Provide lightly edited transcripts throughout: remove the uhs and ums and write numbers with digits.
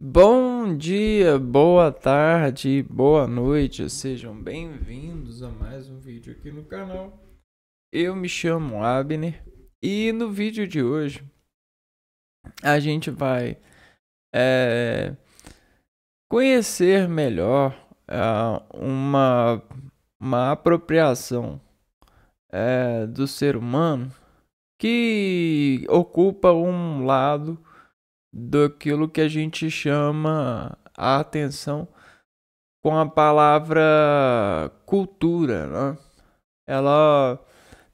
Bom dia, boa tarde, boa noite, sejam bem-vindos a mais um vídeo aqui no canal. Eu me chamo Abner e no vídeo de hoje a gente vai conhecer melhor uma apropriação do ser humano que ocupa um lado daquilo que a gente chama a atenção com a palavra cultura, né? Ela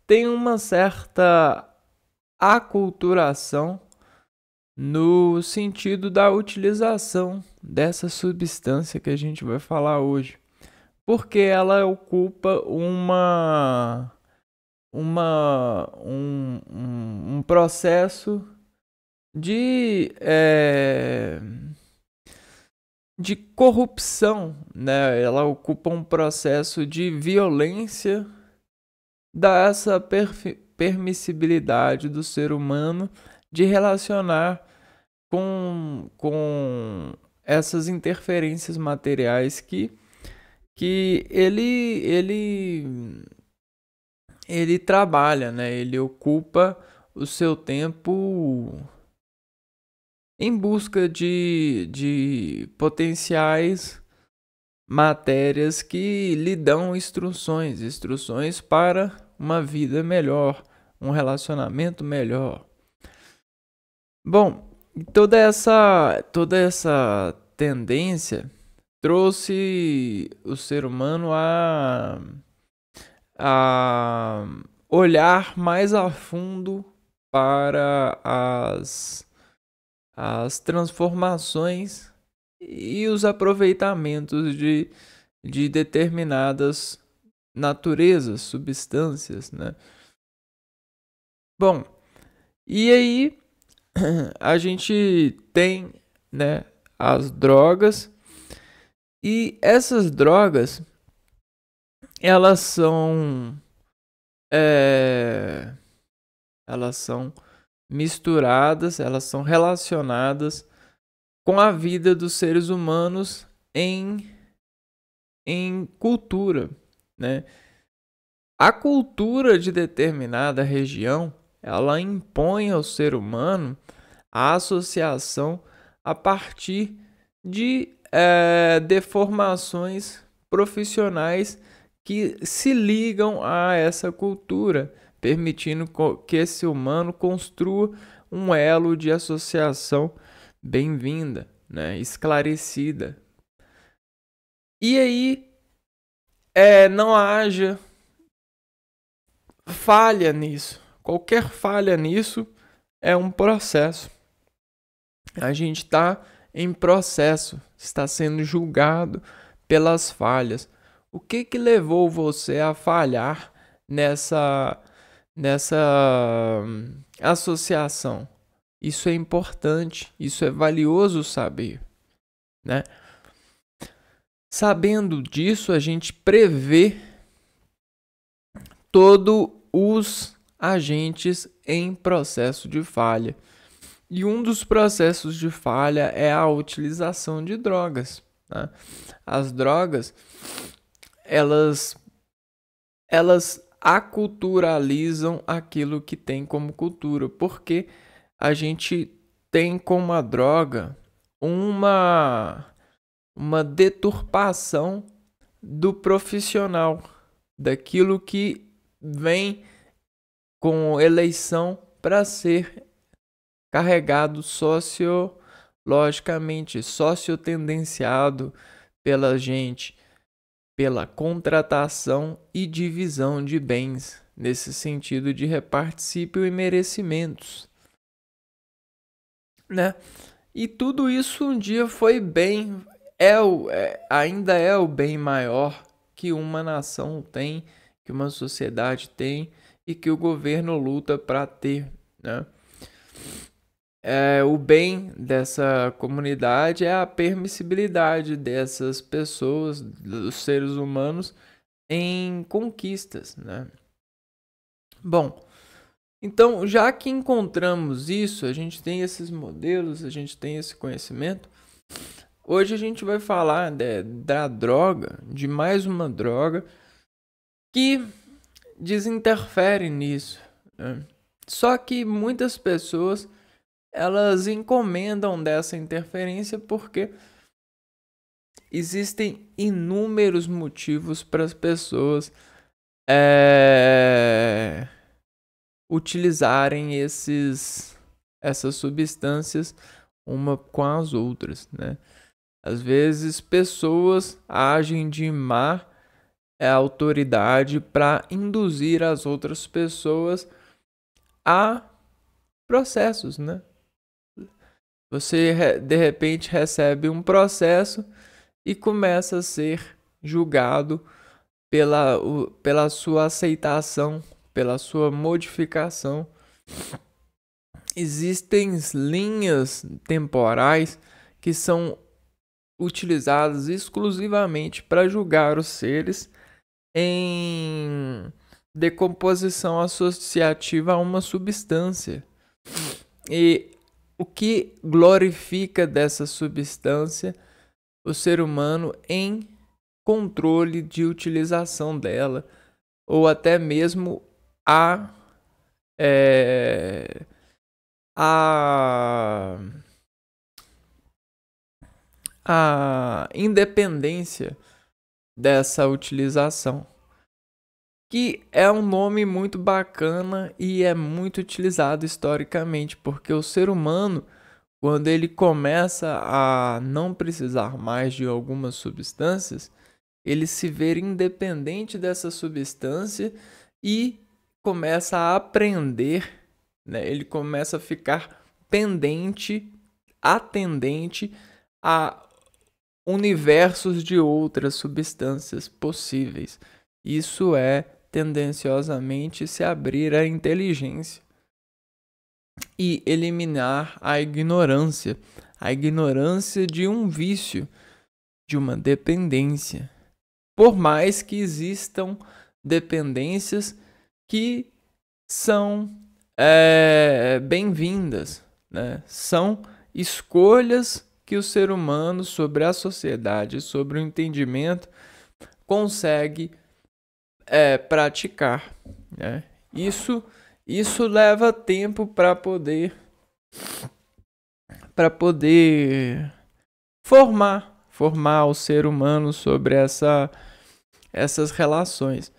tem uma certa aculturação no sentido da utilização dessa substância que a gente vai falar hoje, porque ela ocupa um processo de de corrupção, né? Ela ocupa um processo de violência, dá essa permissibilidade do ser humano de relacionar com essas interferências materiais que ele trabalha, né? Ele ocupa o seu tempo em busca de potenciais matérias que lhe dão instruções para uma vida melhor, um relacionamento melhor. Bom, toda essa tendência trouxe o ser humano a olhar mais a fundo para as transformações e os aproveitamentos de determinadas naturezas, substâncias, né? Bom, e aí a gente tem, né, as drogas, e essas drogas elas são é, elas são misturadas, elas são relacionadas com a vida dos seres humanos em cultura, né? A cultura de determinada região, ela impõe ao ser humano a associação a partir de deformações profissionais que se ligam a essa cultura, permitindo que esse humano construa um elo de associação bem-vinda, né, esclarecida. E aí não haja falha nisso. Qualquer falha nisso é um processo. A gente está em processo, está sendo julgado pelas falhas. O que levou você a falhar nessa associação? Isso é importante, isso é valioso saber, né? Sabendo disso, a gente prevê todos os agentes em processo de falha. E um dos processos de falha é a utilização de drogas, né? As drogas, elas aculturalizam aquilo que tem como cultura, porque a gente tem como a droga uma deturpação do profissional, daquilo que vem com eleição para ser carregado sociologicamente, sociotendenciado pela gente, pela contratação e divisão de bens, nesse sentido de reparticípio e merecimentos, né? E tudo isso um dia foi bem, ainda é o bem maior que uma nação tem, que uma sociedade tem e que o governo luta para ter, né? O bem dessa comunidade é a permissibilidade dessas pessoas, dos seres humanos, em conquistas, né? Bom, então já que encontramos isso, a gente tem esses modelos, a gente tem esse conhecimento, Hoje a gente vai falar da droga, de mais uma droga que desinterfere nisso, né? Só que muitas pessoas elas encomendam dessa interferência porque existem inúmeros motivos para as pessoas utilizarem essas substâncias uma com as outras, né? Às vezes pessoas agem de má autoridade para induzir as outras pessoas a processos, né? Você de repente recebe um processo e começa a ser julgado pela sua aceitação, pela sua modificação. Existem linhas temporais que são utilizadas exclusivamente para julgar os seres em decomposição associativa a uma substância. E o que glorifica dessa substância o ser humano em controle de utilização dela, ou até mesmo a independência dessa utilização, que é um nome muito bacana e é muito utilizado historicamente, porque o ser humano, quando ele começa a não precisar mais de algumas substâncias, ele se vê independente dessa substância e começa a aprender, né? Ele começa a ficar atendente a universos de outras substâncias possíveis. Isso é tendenciosamente se abrir à inteligência e eliminar a ignorância de um vício, de uma dependência. Por mais que existam dependências que são bem-vindas, né? São escolhas que o ser humano sobre a sociedade, sobre o entendimento, consegue praticar, né? Isso leva tempo para poder formar o ser humano sobre essas relações.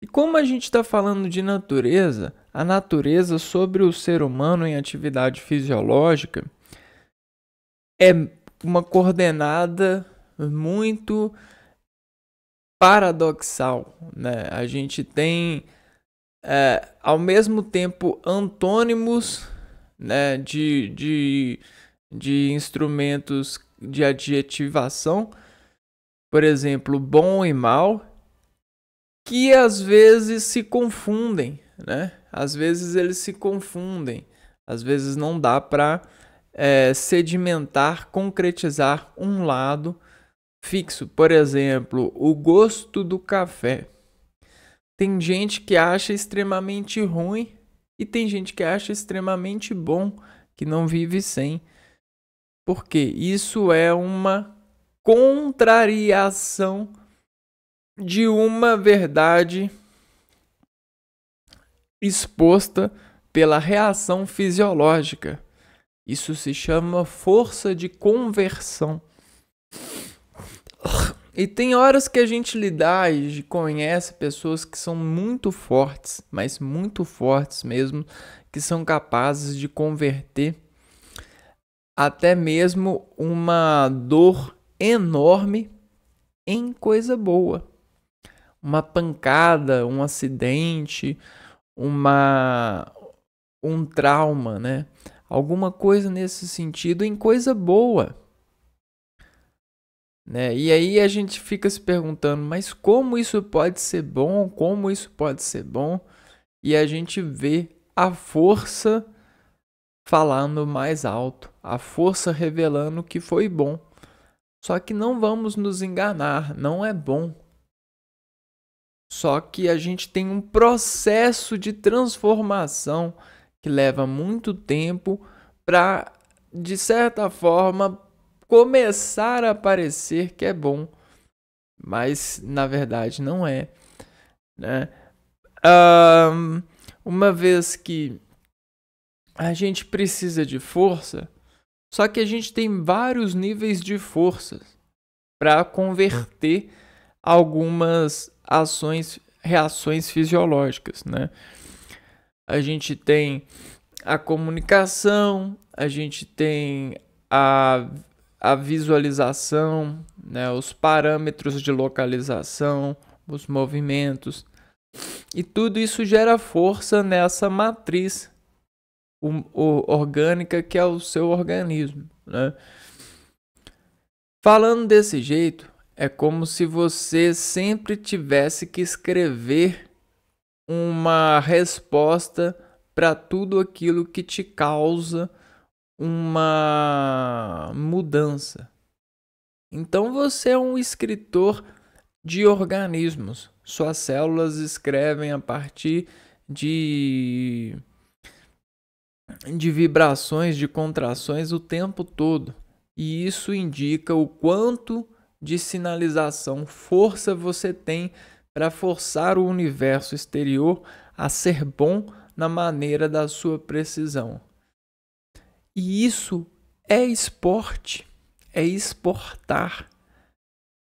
E como a gente está falando de natureza, a natureza sobre o ser humano em atividade fisiológica é uma coordenada muito paradoxal, né? A gente tem ao mesmo tempo antônimos, né, de instrumentos de adjetivação, por exemplo, bom e mal, que às vezes se confundem, né? Às vezes eles se confundem, às vezes não dá para sedimentar, concretizar um lado fixo. Por exemplo, o gosto do café. Tem gente que acha extremamente ruim e tem gente que acha extremamente bom, que não vive sem. Porque isso é uma contrariação de uma verdade exposta pela reação fisiológica. Isso se chama força de conversão. E tem horas que a gente lida e conhece pessoas que são muito fortes, mas muito fortes mesmo, que são capazes de converter até mesmo uma dor enorme em coisa boa. Uma pancada, um acidente, um trauma, né? Alguma coisa nesse sentido em coisa boa. Né? E aí a gente fica se perguntando, mas como isso pode ser bom? Como isso pode ser bom? E a gente vê a força falando mais alto, a força revelando que foi bom. Só que não vamos nos enganar, não é bom. Só que a gente tem um processo de transformação que leva muito tempo para, de certa forma, começar a parecer que é bom, mas na verdade não é, né? Uma vez que a gente precisa de força, só que a gente tem vários níveis de forças para converter algumas reações fisiológicas, né? A gente tem a comunicação, a gente tem a visualização, né? Os parâmetros de localização, os movimentos. E tudo isso gera força nessa matriz orgânica que é o seu organismo, né? Falando desse jeito, é como se você sempre tivesse que escrever uma resposta para tudo aquilo que te causa uma mudança. Então você é um escritor de organismos. Suas células escrevem a partir de vibrações, de contrações o tempo todo. E isso indica o quanto de sinalização, força você tem para forçar o universo exterior a ser bom na maneira da sua precisão. E isso é esporte, é exportar.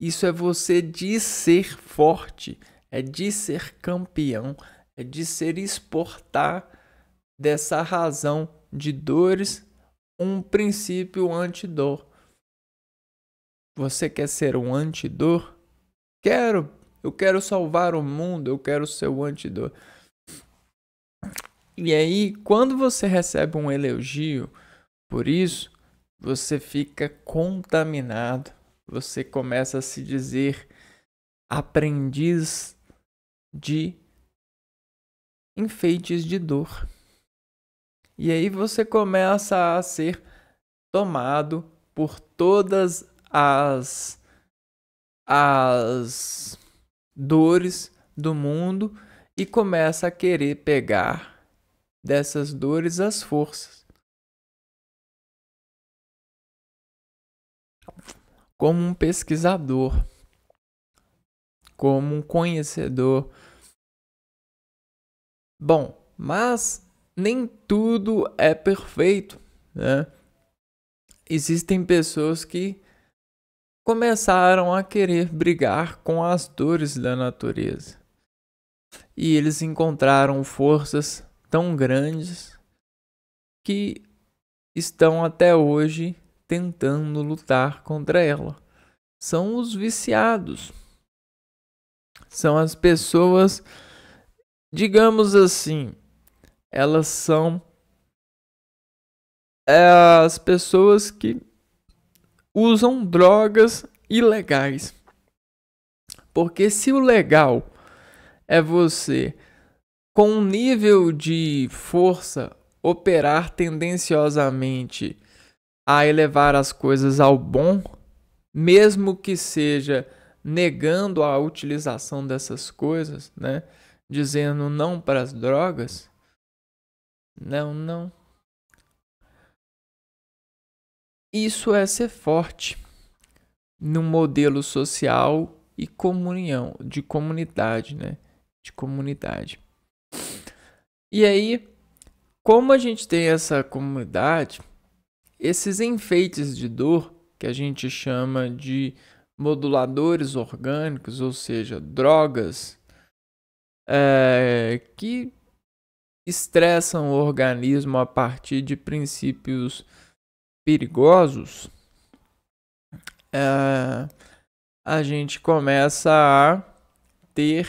Isso é você de ser forte, é de ser campeão, é de ser exportar dessa razão de dores um princípio antidor. Você quer ser um antidor? Quero. Eu quero salvar o mundo, eu quero ser o antidor. E aí, quando você recebe um elogio por isso, você fica contaminado. Você começa a se dizer aprendiz de enfeites de dor. E aí você começa a ser tomado por todas as dores do mundo e começa a querer pegar dessas dores as forças. Como um pesquisador, como um conhecedor. Bom, mas nem tudo é perfeito, né? Existem pessoas que começaram a querer brigar com as dores da natureza. E eles encontraram forças tão grandes que estão até hoje tentando lutar contra ela. São os viciados. São as pessoas, digamos assim, elas são as pessoas que usam drogas ilegais. Porque se o legal é você, com um nível de força, operar tendenciosamente a elevar as coisas ao bom, mesmo que seja negando a utilização dessas coisas, né? Dizendo não para as drogas. Não. Isso é ser forte num modelo social e comunhão, de comunidade, né? De comunidade. E aí, como a gente tem essa comunidade, esses enfeites de dor, que a gente chama de moduladores orgânicos, ou seja, drogas que estressam o organismo a partir de princípios perigosos, a gente começa a ter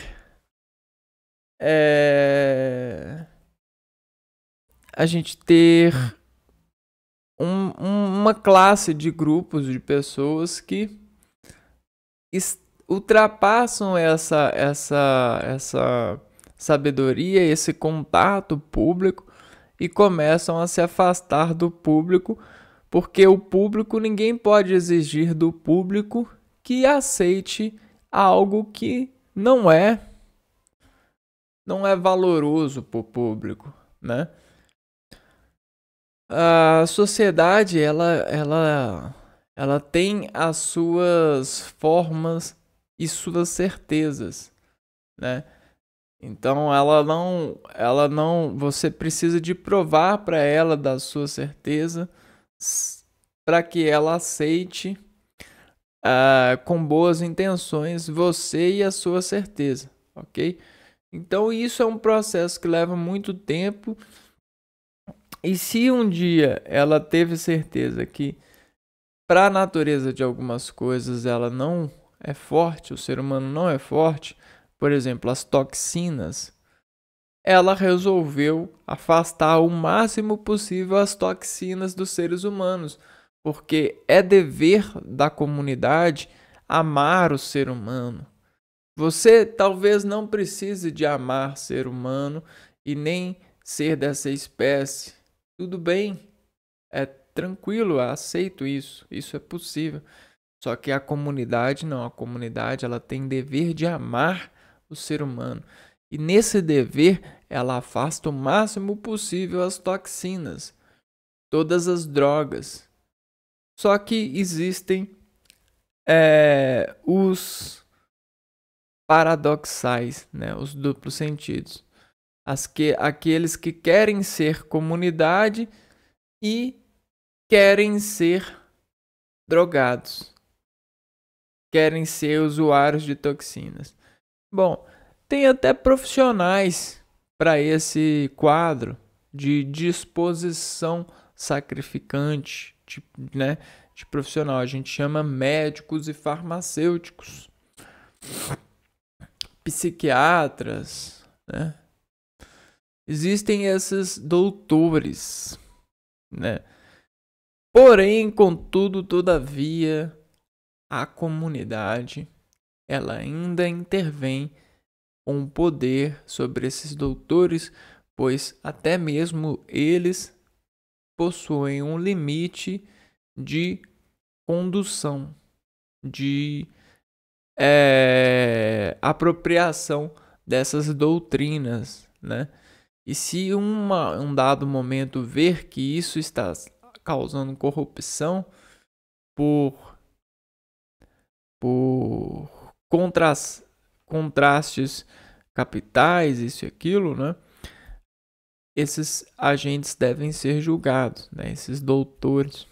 uma classe de grupos de pessoas que ultrapassam essa sabedoria, esse contato público e começam a se afastar do público, porque o público, ninguém pode exigir do público que aceite algo que não é valoroso para o público, né? A sociedade, ela ela tem as suas formas e suas certezas, né? Então ela não, você precisa de provar para ela da sua certeza para que ela aceite com boas intenções você e a sua certeza, ok? Então isso é um processo que leva muito tempo. E se um dia ela teve certeza que para a natureza de algumas coisas ela não é forte, o ser humano não é forte, por exemplo, as toxinas, ela resolveu afastar o máximo possível as toxinas dos seres humanos, porque é dever da comunidade amar o ser humano. Você talvez não precise de amar ser humano e nem ser dessa espécie. Tudo bem, é tranquilo, eu aceito isso, isso é possível. Só que a comunidade não, a comunidade ela tem dever de amar o ser humano. E nesse dever, ela afasta o máximo possível as toxinas, todas as drogas. Só que existem os paradoxais, né, os duplos sentidos. Aqueles que querem ser comunidade e querem ser drogados, querem ser usuários de toxinas. Bom, tem até profissionais para esse quadro de disposição sacrificante, né, de profissional. A gente chama médicos e farmacêuticos, psiquiatras, né? Existem esses doutores, né? Porém, contudo, todavia, a comunidade ela ainda intervém com poder sobre esses doutores, pois até mesmo eles possuem um limite de condução, de apropriação dessas doutrinas, né? E se um dado momento ver que isso está causando corrupção por contrastes capitais, isso e aquilo, né? Esses agentes devem ser julgados, né? Esses doutores.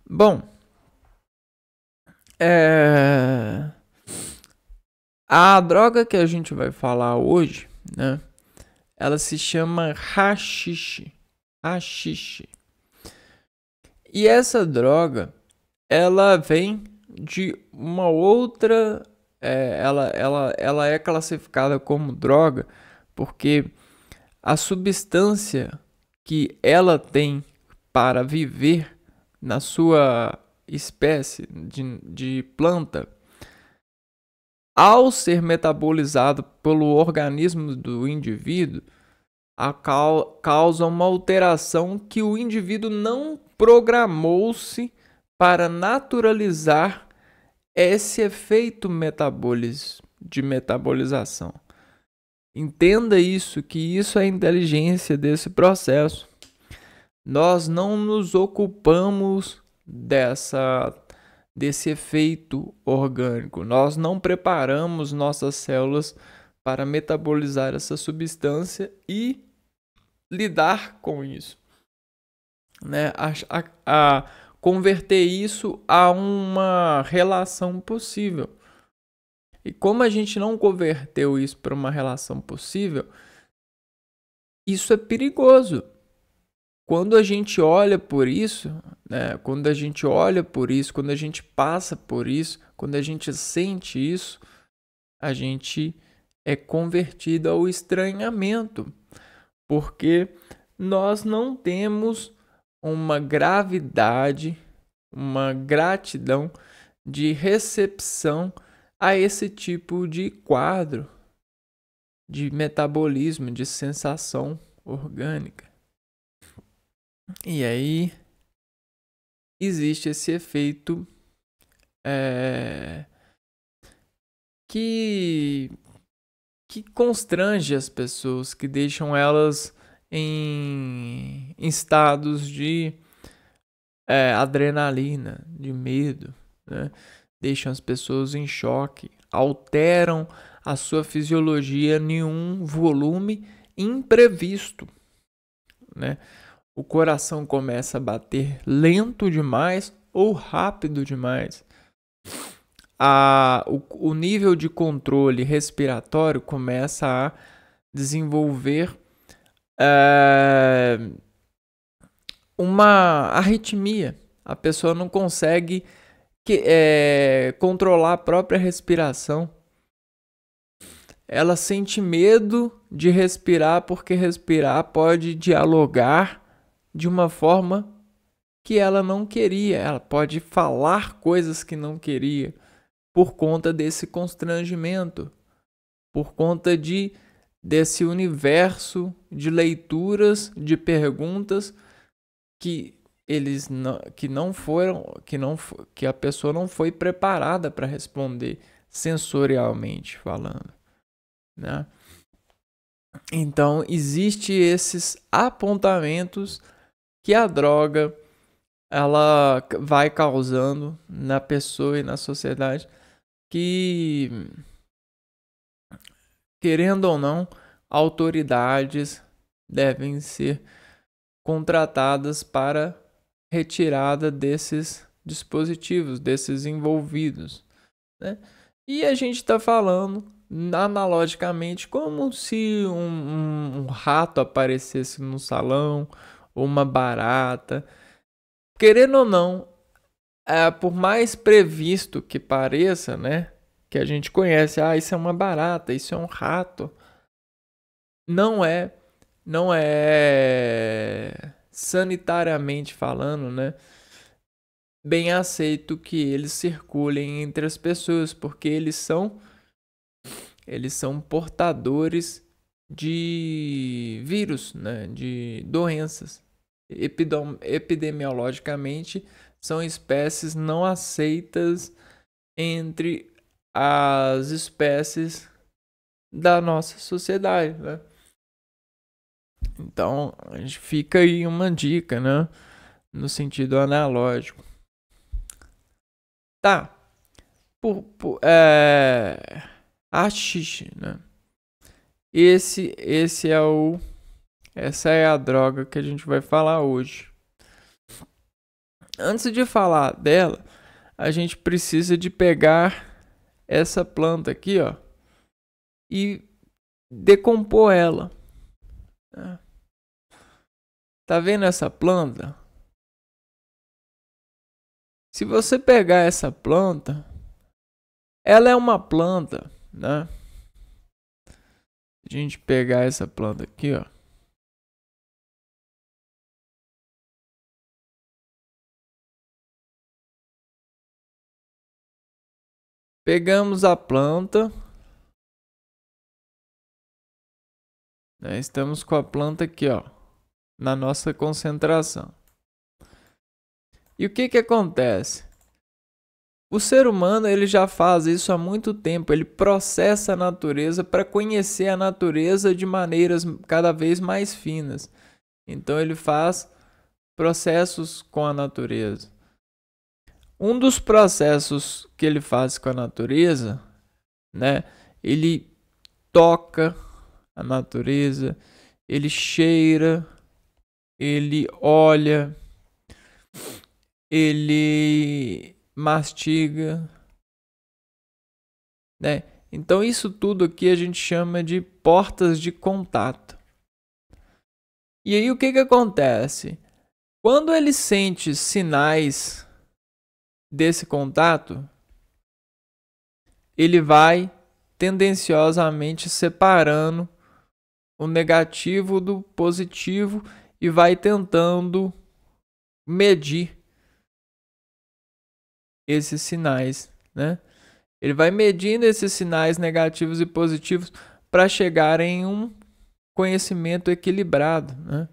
Bom, a droga que a gente vai falar hoje, né? Ela se chama haxixe. Haxixe. E essa droga, ela vem de uma outra. Ela é classificada como droga porque a substância que ela tem para viver na sua espécie de planta, ao ser metabolizado pelo organismo do indivíduo, causa uma alteração que o indivíduo não programou-se para naturalizar esse efeito de metabolização. Entenda isso, que isso é a inteligência desse processo. Nós não nos ocupamos desse efeito orgânico. Nós não preparamos nossas células para metabolizar essa substância e lidar com isso, né? A converter isso a uma relação possível. E como a gente não converteu isso para uma relação possível, isso é perigoso. Quando a gente olha por isso, né? Quando a gente olha por isso, quando a gente passa por isso, quando a gente sente isso, a gente é convertido ao estranhamento, porque nós não temos uma gravidade, uma gratidão de recepção a esse tipo de quadro de metabolismo, de sensação orgânica. E aí existe esse efeito que constrange as pessoas, que deixam elas em estados de adrenalina, de medo, né? Deixam as pessoas em choque, alteram a sua fisiologia em um volume imprevisto, né? O coração começa a bater lento demais ou rápido demais. O nível de controle respiratório começa a desenvolver uma arritmia. A pessoa não consegue controlar a própria respiração. Ela sente medo de respirar porque respirar pode dialogar de uma forma que ela não queria. Ela pode falar coisas que não queria por conta desse constrangimento, por conta desse universo de leituras, de perguntas que que a pessoa não foi preparada para responder sensorialmente falando, né? Então, existe esses apontamentos que a droga ela vai causando na pessoa e na sociedade que, querendo ou não, autoridades devem ser contratadas para retirada desses dispositivos, desses envolvidos, né? E a gente está falando analogicamente como se um rato aparecesse no salão, ou uma barata. Querendo ou não, por mais previsto que pareça, né? Que a gente conhece, isso é uma barata, isso é um rato. Não é sanitariamente falando, né, bem aceito que eles circulem entre as pessoas, porque eles são portadores de vírus, né, de doenças. Epidemiologicamente, são espécies não aceitas entre as espécies da nossa sociedade, né? Então, a gente fica aí uma dica, né? No sentido analógico. Tá. Haxixe, né? Essa é a droga que a gente vai falar hoje. Antes de falar dela, a gente precisa de pegar essa planta aqui, ó, e decompor ela. Tá vendo essa planta? Se você pegar essa planta, ela é uma planta, né? A gente pegar essa planta aqui, ó. Pegamos a planta, né? Estamos com a planta aqui, ó, na nossa concentração. E o que acontece? O ser humano ele já faz isso há muito tempo. Ele processa a natureza para conhecer a natureza de maneiras cada vez mais finas. Então ele faz processos com a natureza. Um dos processos que ele faz com a natureza, né? Ele toca a natureza, ele cheira, ele olha, ele mastiga, né? Então isso tudo aqui a gente chama de portas de contato. E aí o que acontece? Quando ele sente sinais desse contato, ele vai tendenciosamente separando o negativo do positivo e vai tentando medir esses sinais, né? Ele vai medindo esses sinais negativos e positivos para chegar em um conhecimento equilibrado, né?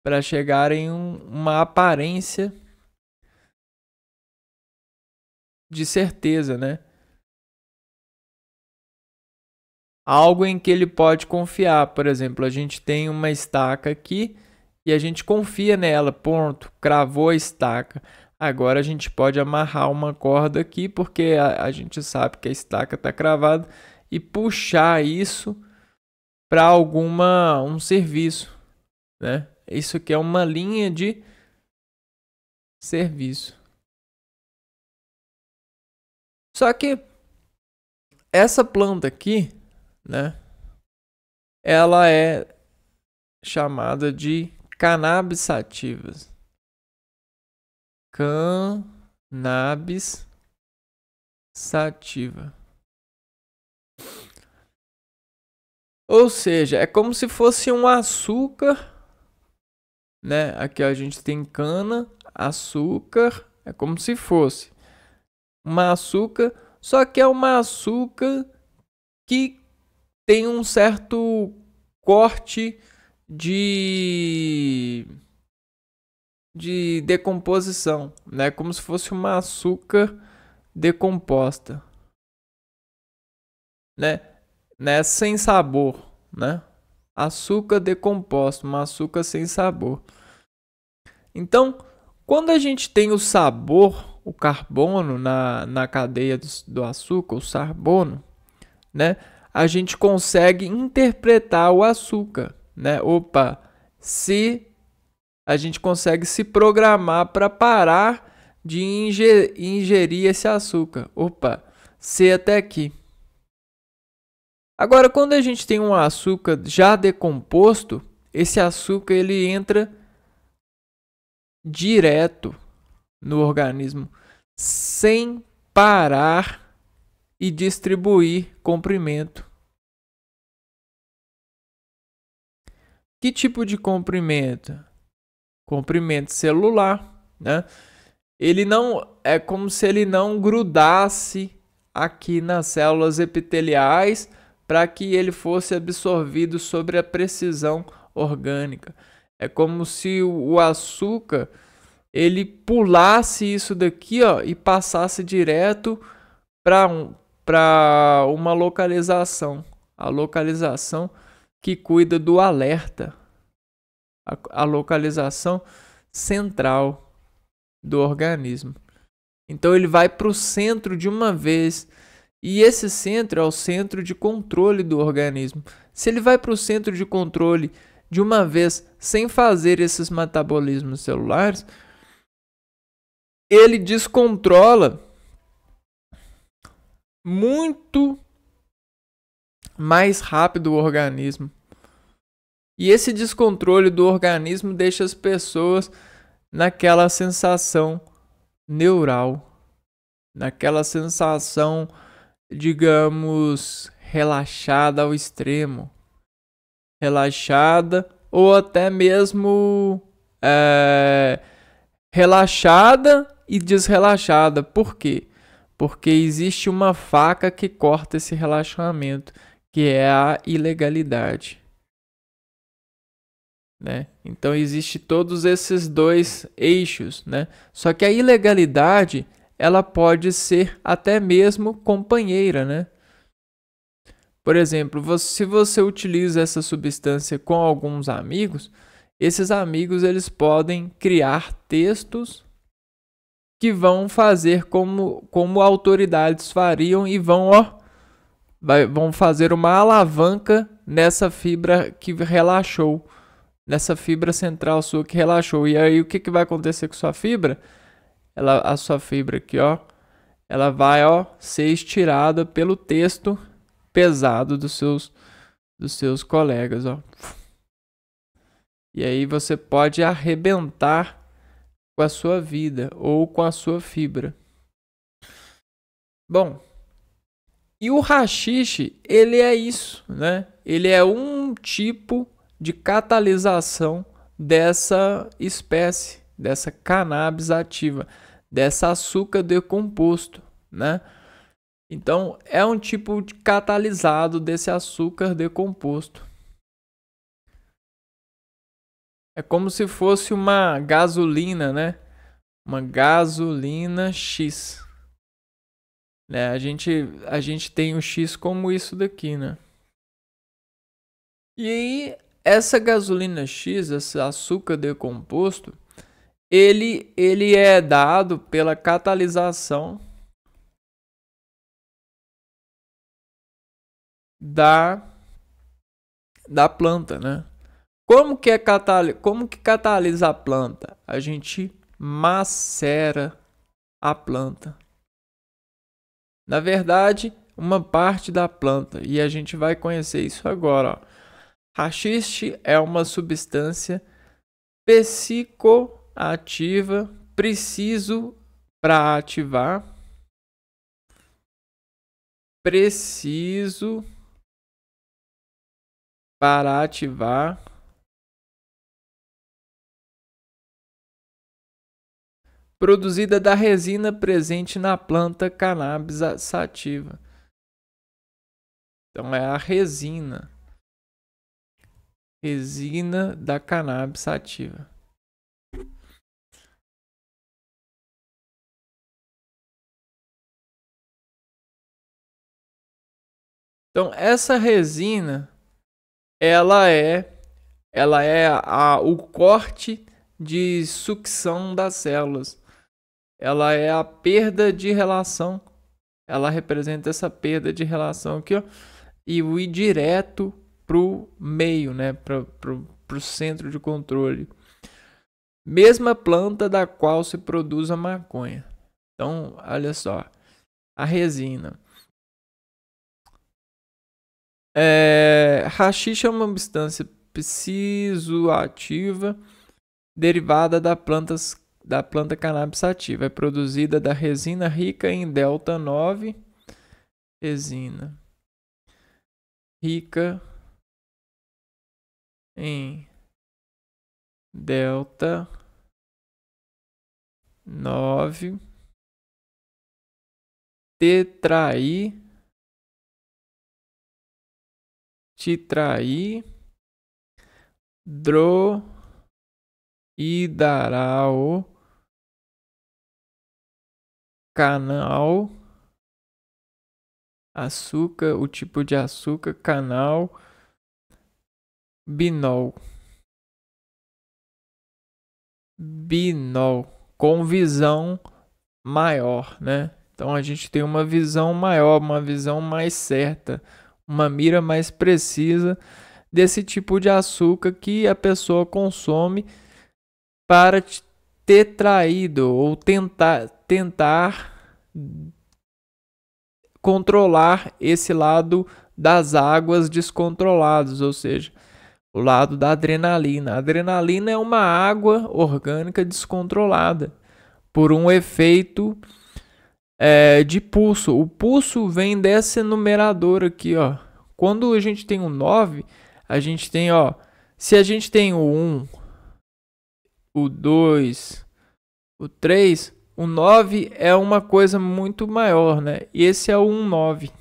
Para chegar em uma aparência de certeza, né? algo em que ele pode confiar. Por exemplo, a gente tem uma estaca aqui e a gente confia nela. Ponto, cravou a estaca. Agora a gente pode amarrar uma corda aqui, porque a gente sabe que a estaca está cravada, e puxar isso para um serviço, né? Isso aqui é uma linha de serviço. Só que essa planta aqui, né? Ela é chamada de cannabis sativas. Cannabis sativa. Ou seja, é como se fosse um açúcar, né? Aqui ó, a gente tem cana, açúcar, é como se fosse uma açúcar, só que é uma açúcar que tem um certo corte de decomposição, né? Como se fosse uma açúcar decomposta, né? Sem sabor, né? Açúcar decomposto, uma açúcar sem sabor. Então, quando a gente tem o sabor, o carbono na cadeia do açúcar, o carbono, né? A gente consegue interpretar o açúcar, né? Opa, se a gente consegue se programar para parar de ingerir esse açúcar. Opa, se até aqui. Agora, quando a gente tem um açúcar já decomposto, esse açúcar ele entra direto no organismo, sem parar e distribuir comprimento. Que tipo de comprimento? Comprimento celular, né? Ele não é como se ele não grudasse aqui nas células epiteliais para que ele fosse absorvido sobre a precisão orgânica. É como se o açúcar ele pulasse isso daqui, ó, e passasse direto para uma localização, a localização que cuida do alerta, a localização central do organismo. Então ele vai para o centro de uma vez, e esse centro é o centro de controle do organismo. Se ele vai para o centro de controle de uma vez, sem fazer esses metabolismos celulares, ele descontrola muito mais rápido o organismo. E esse descontrole do organismo deixa as pessoas naquela sensação neural, naquela sensação, digamos, relaxada ao extremo. Relaxada ou até mesmo relaxada e desrelaxada. Por quê? Porque existe uma faca que corta esse relaxamento, que é a ilegalidade, né? Então existe todos esses dois eixos, né? Só que a ilegalidade ela pode ser até mesmo companheira, né? Por exemplo, se você utiliza essa substância com alguns amigos, esses amigos eles podem criar textos que vão fazer como autoridades fariam e vão fazer uma alavanca nessa fibra que relaxou, nessa fibra central sua que relaxou. E aí o que vai acontecer com sua fibra? A sua fibra aqui, ó, ela vai, ó, ser estirada pelo texto pesado dos seus colegas, ó. E aí você pode arrebentar com a sua vida ou com a sua fibra. Bom, e o haxixe, ele é isso, né? Ele é um tipo de catalisação dessa espécie, dessa cannabis ativa, dessa açúcar decomposto, né? Então, é um tipo de catalisado desse açúcar decomposto. É como se fosse uma gasolina, né? Uma gasolina X. Né? A gente tem o X como isso daqui, né? E aí, essa gasolina X, esse açúcar decomposto, ele é dado pela catalisação da planta, né? Como que catalisa a planta? A gente macera a planta. Na verdade, uma parte da planta, e a gente vai conhecer isso agora, ó. Haxixe é uma substância psicoativa, preciso para ativar, produzida da resina presente na planta cannabis sativa. Então é a resina da cannabis sativa. Então essa resina, ela é o corte de sucção das células. Ela é a perda de relação. Ela representa essa perda de relação aqui, ó, e o ir direto pro meio, né, pro centro de controle. Mesma planta da qual se produz a maconha. Então, olha só, a resina. Haxixe é uma substância psicoativa derivada da planta cannabis sativa. É produzida da resina rica em delta 9. Resina rica em delta 9 tetraidroidaral canal açúcar, o tipo de açúcar, canal binol, com visão maior, né? Então a gente tem uma visão maior, uma visão mais certa, uma mira mais precisa desse tipo de açúcar que a pessoa consome para ter traído ou tentar controlar esse lado das águas descontroladas, ou seja, o lado da adrenalina. A adrenalina é uma água orgânica descontrolada por um efeito de pulso. O pulso vem desse numerador aqui, ó. Quando a gente tem o 9, a gente tem, ó, se a gente tem o 1, o 2, o 3, o 9 é uma coisa muito maior, né? E esse é o 1,9.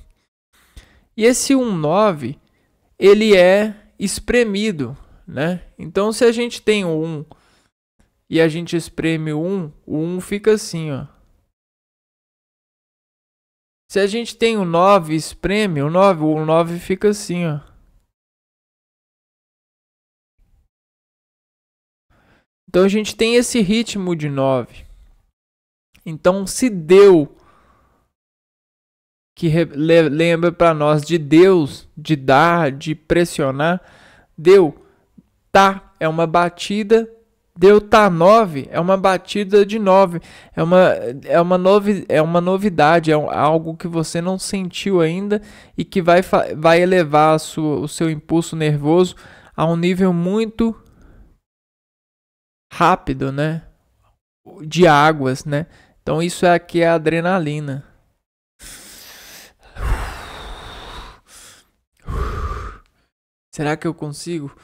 E esse 1,9, ele é espremido, né? Então, se a gente tem o 1 e a gente espreme o 1 fica assim, ó. Se a gente tem o 9 e espreme o 9 fica assim, ó. Então, a gente tem esse ritmo de 9. Então, se deu, que lembra para nós de Deus, de dar, de pressionar, deu, tá, é uma batida, deu, tá, 9, é uma batida de 9, é uma novidade, é algo que você não sentiu ainda e que vai elevar o seu impulso nervoso a um nível muito rápido, né, de águas, né. Então isso aqui é a adrenalina. Será que eu consigo?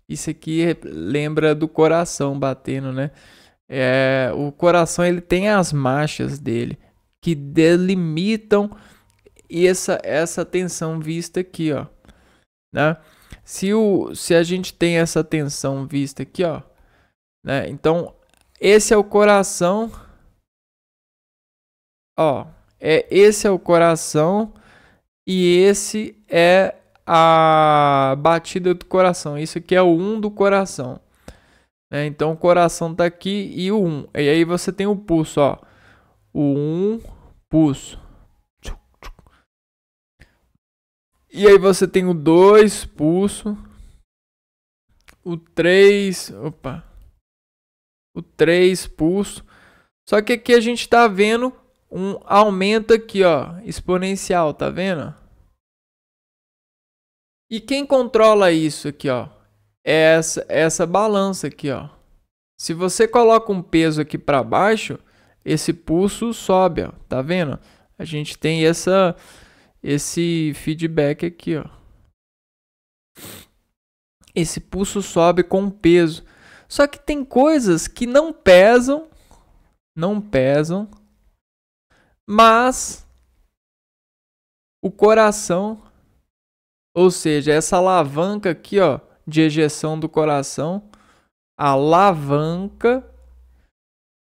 Isso aqui lembra do coração batendo, né? O coração, ele tem as marchas dele que delimitam essa tensão vista aqui, ó, né? Se a gente tem essa tensão vista aqui, ó, né? Então esse é o coração, ó, esse é o coração e esse é a batida do coração. Isso aqui é o 1 do coração. Então o coração tá aqui e o 1. E aí você tem o pulso, ó. O 1, pulso. E aí você tem o 2, pulso. O 3, o 3, pulso. Só que aqui a gente tá vendo um aumento aqui, ó, exponencial, tá vendo? E quem controla isso aqui, ó? É essa balança aqui, ó. Se você coloca um peso aqui para baixo, esse pulso sobe, ó. Tá vendo? A gente tem esse feedback aqui, ó. Esse pulso sobe com peso. Só que tem coisas que não pesam, mas o coração, ou seja, essa alavanca aqui, ó, de ejeção do coração, a alavanca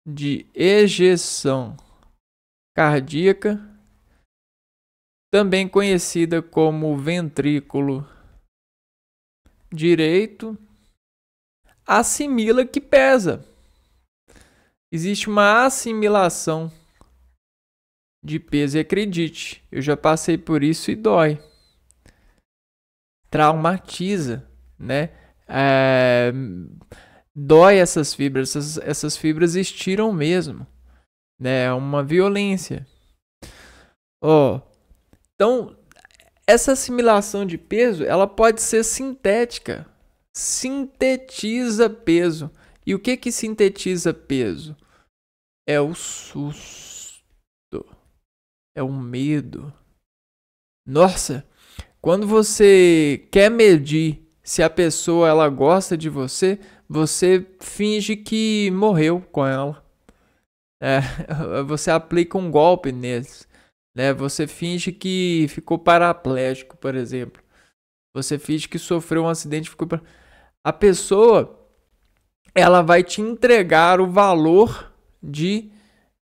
de ejeção cardíaca, também conhecida como ventrículo direito, assimila que pesa. Existe uma assimilação de peso, e acredite, eu já passei por isso e dói. Traumatiza, né? Dói essas fibras, essas fibras estiram mesmo, né? É uma violência. Então, essa assimilação de peso, ela pode ser sintética. Sintetiza peso. E o que sintetiza peso? É o susto. É o medo. Nossa, quando você quer medir se a pessoa ela gosta de você, você finge que morreu com ela. Você aplica um golpe neles. Né? Você finge que ficou paraplégico, por exemplo. Você finge que sofreu um acidente, a pessoa ela vai te entregar o valor de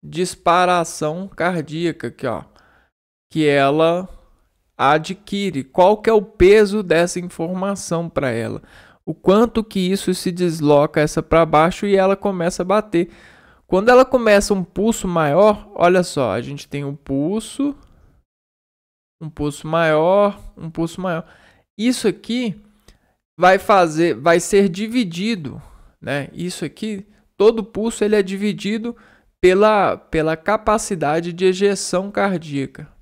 disparação cardíaca aqui, ó, que ela adquire. Qual que é o peso dessa informação para ela? O quanto que isso se desloca essa para baixo e ela começa a bater. Quando ela começa um pulso maior, olha só, a gente tem um pulso maior, um pulso maior. Isso aqui vai ser dividido, né? Isso aqui, todo pulso ele é dividido pela capacidade de ejeção cardíaca.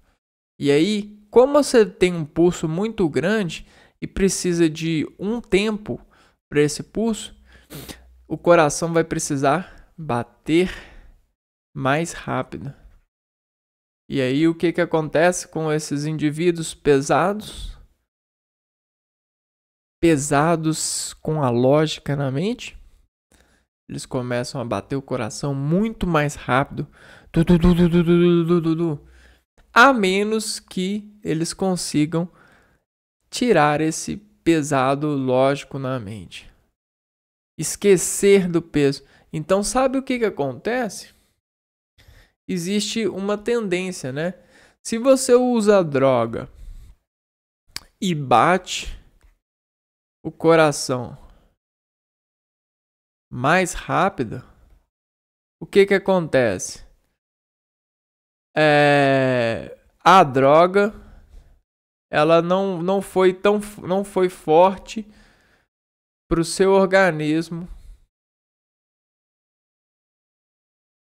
E aí, como você tem um pulso muito grande e precisa de um tempo para esse pulso, o coração vai precisar bater mais rápido. E aí, o que acontece com esses indivíduos pesados? Pesados com a lógica na mente? Eles começam a bater o coração muito mais rápido. A menos que eles consigam tirar esse pesado lógico na mente. Esquecer do peso. Então, sabe o que acontece? Existe uma tendência, né? Se você usa droga e bate o coração mais rápido, o que acontece? A droga ela não foi forte para o seu organismo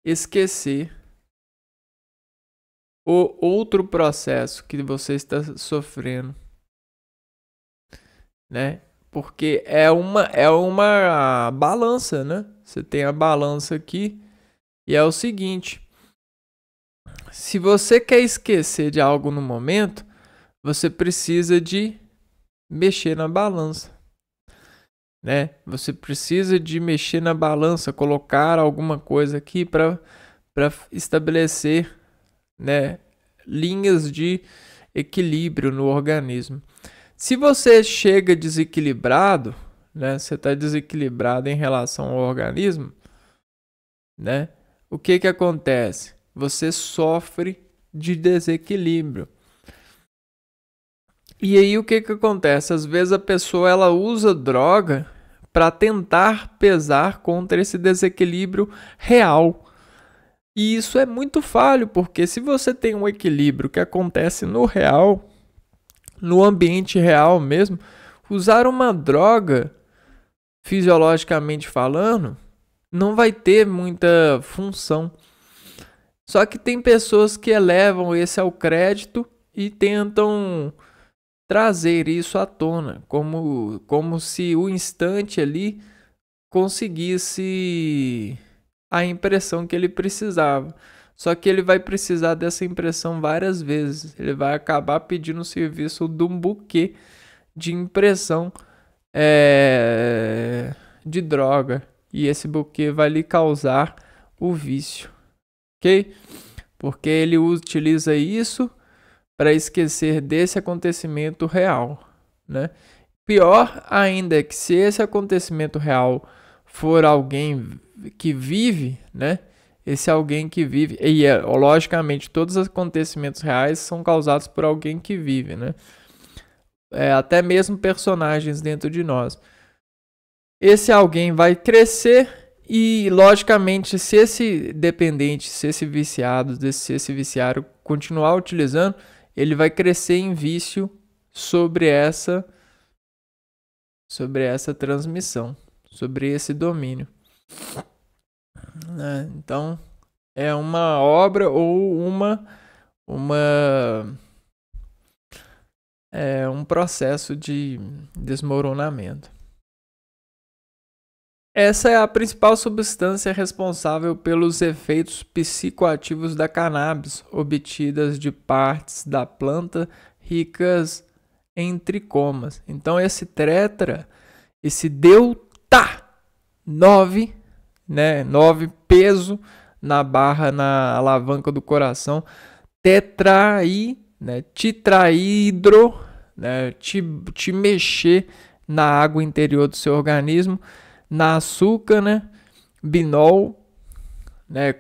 esquecer o outro processo que você está sofrendo, né? Porque é uma balança, né? Você tem a balança aqui e é o seguinte: se você quer esquecer de algo no momento, você precisa de mexer na balança, né? Você precisa de mexer na balança, colocar alguma coisa aqui para estabelecer, né, linhas de equilíbrio no organismo. Se você chega desequilibrado, né, você está desequilibrado em relação ao organismo, né, o que acontece? Você sofre de desequilíbrio. E aí o que acontece? Às vezes a pessoa ela usa droga para tentar pesar contra esse desequilíbrio real. E isso é muito falho, porque se você tem um equilíbrio que acontece no real, no ambiente real mesmo, usar uma droga, fisiologicamente falando, não vai ter muita função. Só que tem pessoas que elevam esse ao crédito e tentam trazer isso à tona, como se o instante ali conseguisse a impressão que ele precisava. Só que ele vai precisar dessa impressão várias vezes. Ele vai acabar pedindo o serviço de um buquê de impressão de droga. E esse buquê vai lhe causar o vício. Ok? Porque ele utiliza isso para esquecer desse acontecimento real, né? Pior ainda é que se esse acontecimento real for alguém que vive, né? Esse alguém que vive, e logicamente todos os acontecimentos reais são causados por alguém que vive, né? Até mesmo personagens dentro de nós. Esse alguém vai crescer e, logicamente, se esse dependente, se esse viciado, se esse viciário continuar utilizando, ele vai crescer em vício sobre essa transmissão, sobre esse domínio. Então, é uma obra ou um processo de desmoronamento. Essa é a principal substância responsável pelos efeitos psicoativos da cannabis, obtidas de partes da planta ricas em tricomas. Então esse tetra, esse delta 9, né, 9 peso na barra, na alavanca do coração, titraidro, né, te mexer na água interior do seu organismo, na açúcar, né, binol, né,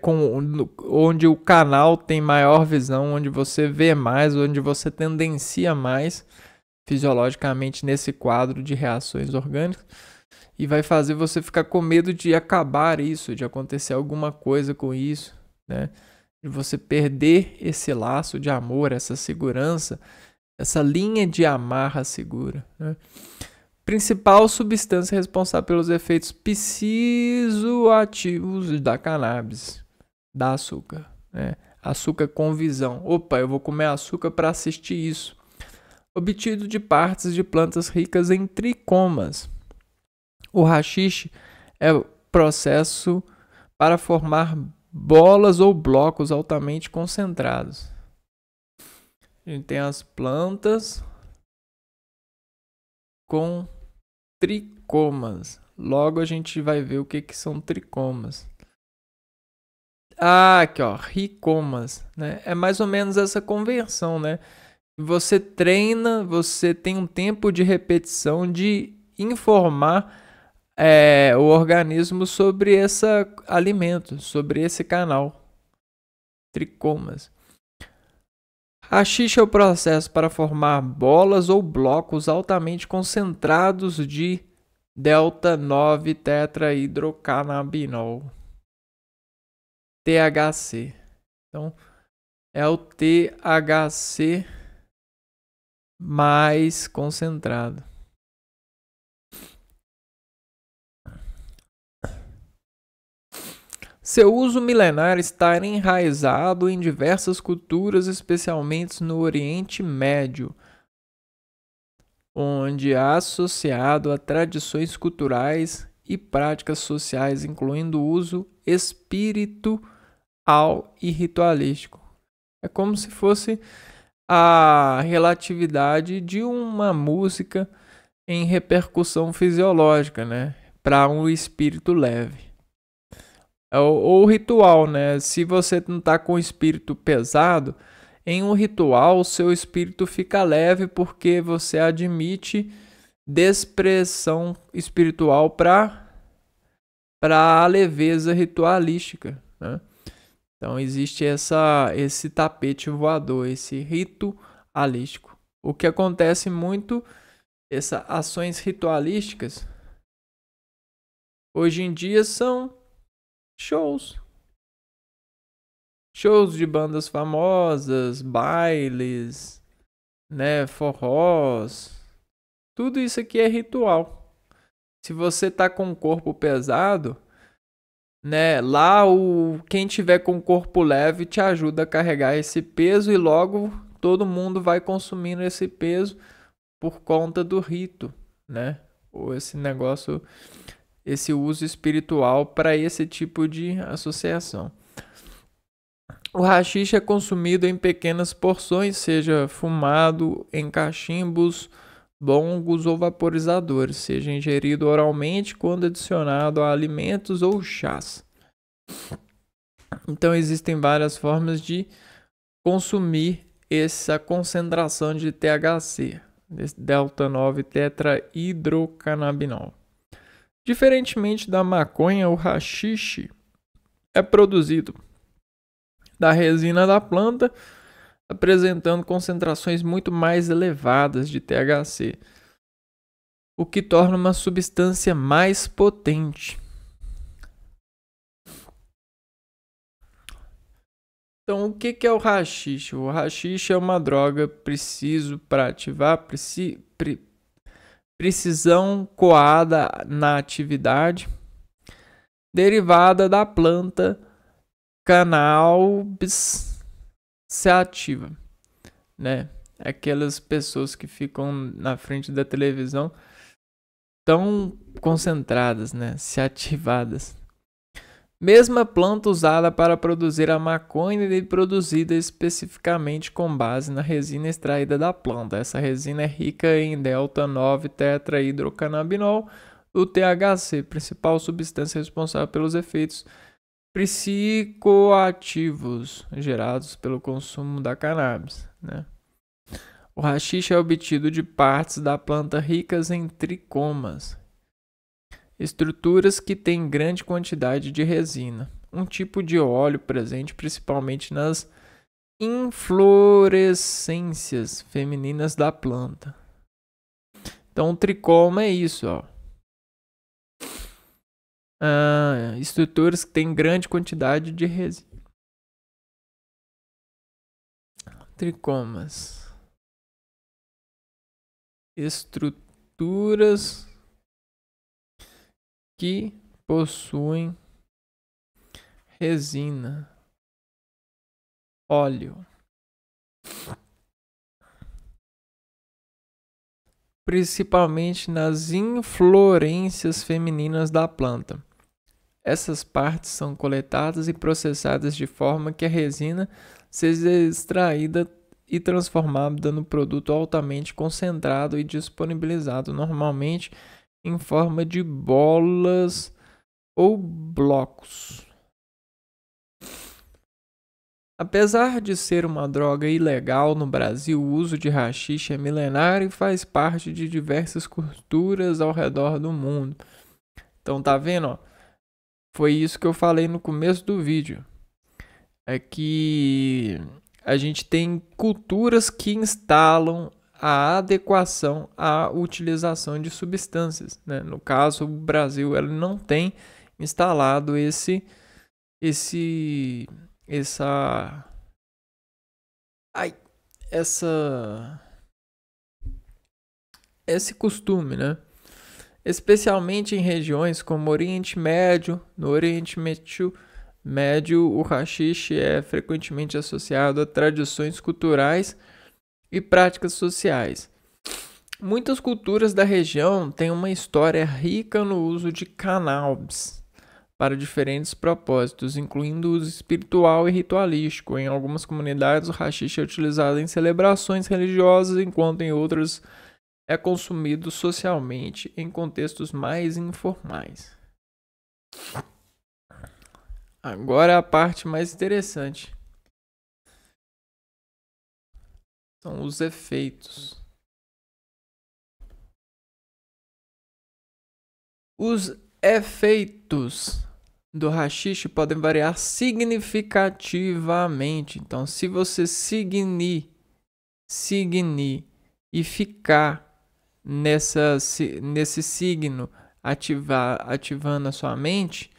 onde o canal tem maior visão, onde você vê mais, onde você tendencia mais fisiologicamente nesse quadro de reações orgânicas, e vai fazer você ficar com medo de acabar isso, de acontecer alguma coisa com isso, né, de você perder esse laço de amor, essa segurança, essa linha de amarra segura, né? Principal substância responsável pelos efeitos psicoativos da cannabis, da açúcar, né? Açúcar com visão. Opa, eu vou comer açúcar para assistir isso. Obtido de partes de plantas ricas em tricomas. O haxixe é o processo para formar bolas ou blocos altamente concentrados. A gente tem as plantas com tricomas. Logo a gente vai ver o que são tricomas. Aqui ó, ricomas, né? É mais ou menos essa conversão, né? Você treina, você tem um tempo de repetição de informar o organismo sobre esse alimento, sobre esse canal. Tricomas. Haxixe é o processo para formar bolas ou blocos altamente concentrados de delta 9 tetrahidrocannabinol, THC. Então, é o THC mais concentrado. Seu uso milenar está enraizado em diversas culturas, especialmente no Oriente Médio, onde é associado a tradições culturais e práticas sociais, incluindo o uso espiritual e ritualístico. É como se fosse a relatividade de uma música em repercussão fisiológica, né, para um espírito leve. Ou ritual, né? Se você não está com o espírito pesado, em um ritual o seu espírito fica leve porque você admite despressão espiritual para a leveza ritualística, né? Então existe esse tapete voador, esse ritualístico. O que acontece muito, essas ações ritualísticas, hoje em dia são shows. Shows de bandas famosas, bailes, né, forrós. Tudo isso aqui é ritual. Se você tá com o corpo pesado, né, lá quem tiver com o corpo leve te ajuda a carregar esse peso e logo todo mundo vai consumindo esse peso por conta do rito, né? Ou esse negócio, esse uso espiritual para esse tipo de associação. O haxixe é consumido em pequenas porções, seja fumado em cachimbos, bongos ou vaporizadores, seja ingerido oralmente quando adicionado a alimentos ou chás. Então existem várias formas de consumir essa concentração de THC, delta 9 tetrahidrocannabinol. Diferentemente da maconha, o haxixe é produzido da resina da planta, apresentando concentrações muito mais elevadas de THC, o que torna uma substância mais potente. Então, o que é o haxixe? O haxixe é uma droga preciso para ativar precisão coada na atividade, derivada da planta cannabis sativa, né? Aquelas pessoas que ficam na frente da televisão tão concentradas, né? Se ativadas. Mesma planta usada para produzir a maconha e produzida especificamente com base na resina extraída da planta. Essa resina é rica em delta 9 tetrahidrocannabinol, o THC, principal substância responsável pelos efeitos psicoativos gerados pelo consumo da cannabis, né? O haxixe é obtido de partes da planta ricas em tricomas, estruturas que têm grande quantidade de resina, um tipo de óleo presente principalmente nas inflorescências femininas da planta. Então, o tricoma é isso, ó. Estruturas que têm grande quantidade de resina. Tricomas. Estruturas que possuem resina, óleo, principalmente nas inflorescências femininas da planta. Essas partes são coletadas e processadas de forma que a resina seja extraída e transformada no produto altamente concentrado e disponibilizado normalmente em forma de bolas ou blocos. Apesar de ser uma droga ilegal no Brasil, o uso de haxixe é milenário e faz parte de diversas culturas ao redor do mundo. Então tá vendo, ó? Foi isso que eu falei no começo do vídeo. É que a gente tem culturas que instalam a adequação à utilização de substâncias, né? No caso, o Brasil ele não tem instalado esse costume, né? Especialmente em regiões como Oriente Médio. No Oriente Médio, o haxixe é frequentemente associado a tradições culturais e práticas sociais. Muitas culturas da região têm uma história rica no uso de cannabis para diferentes propósitos, incluindo o uso espiritual e ritualístico. Em algumas comunidades, o haxixe é utilizado em celebrações religiosas, enquanto em outras é consumido socialmente em contextos mais informais. Agora a parte mais interessante. São os efeitos. Os efeitos do haxixe podem variar significativamente. Então, se você seguir e ficar nesse signo, ativando a sua mente,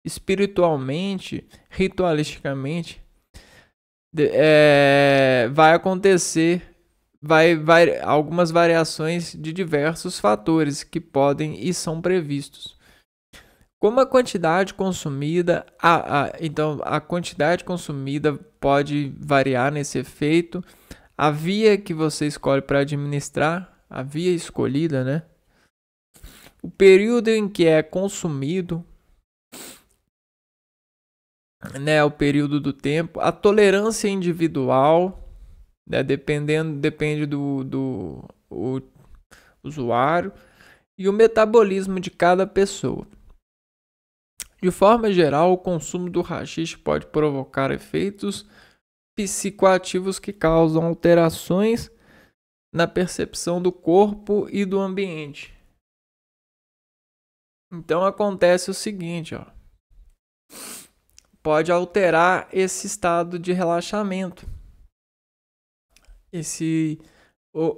espiritualmente, ritualisticamente, vai acontecer algumas variações de diversos fatores que podem e são previstos. Como a quantidade consumida, então a quantidade consumida pode variar nesse efeito, a via que você escolhe para administrar, a via escolhida, né? O período em que é consumido, né? O período do tempo, a tolerância individual, né? Depende do usuário, e o metabolismo de cada pessoa. De forma geral, o consumo do haxixe pode provocar efeitos psicoativos que causam alterações na percepção do corpo e do ambiente. Então acontece o seguinte, ó. Pode alterar esse estado de relaxamento.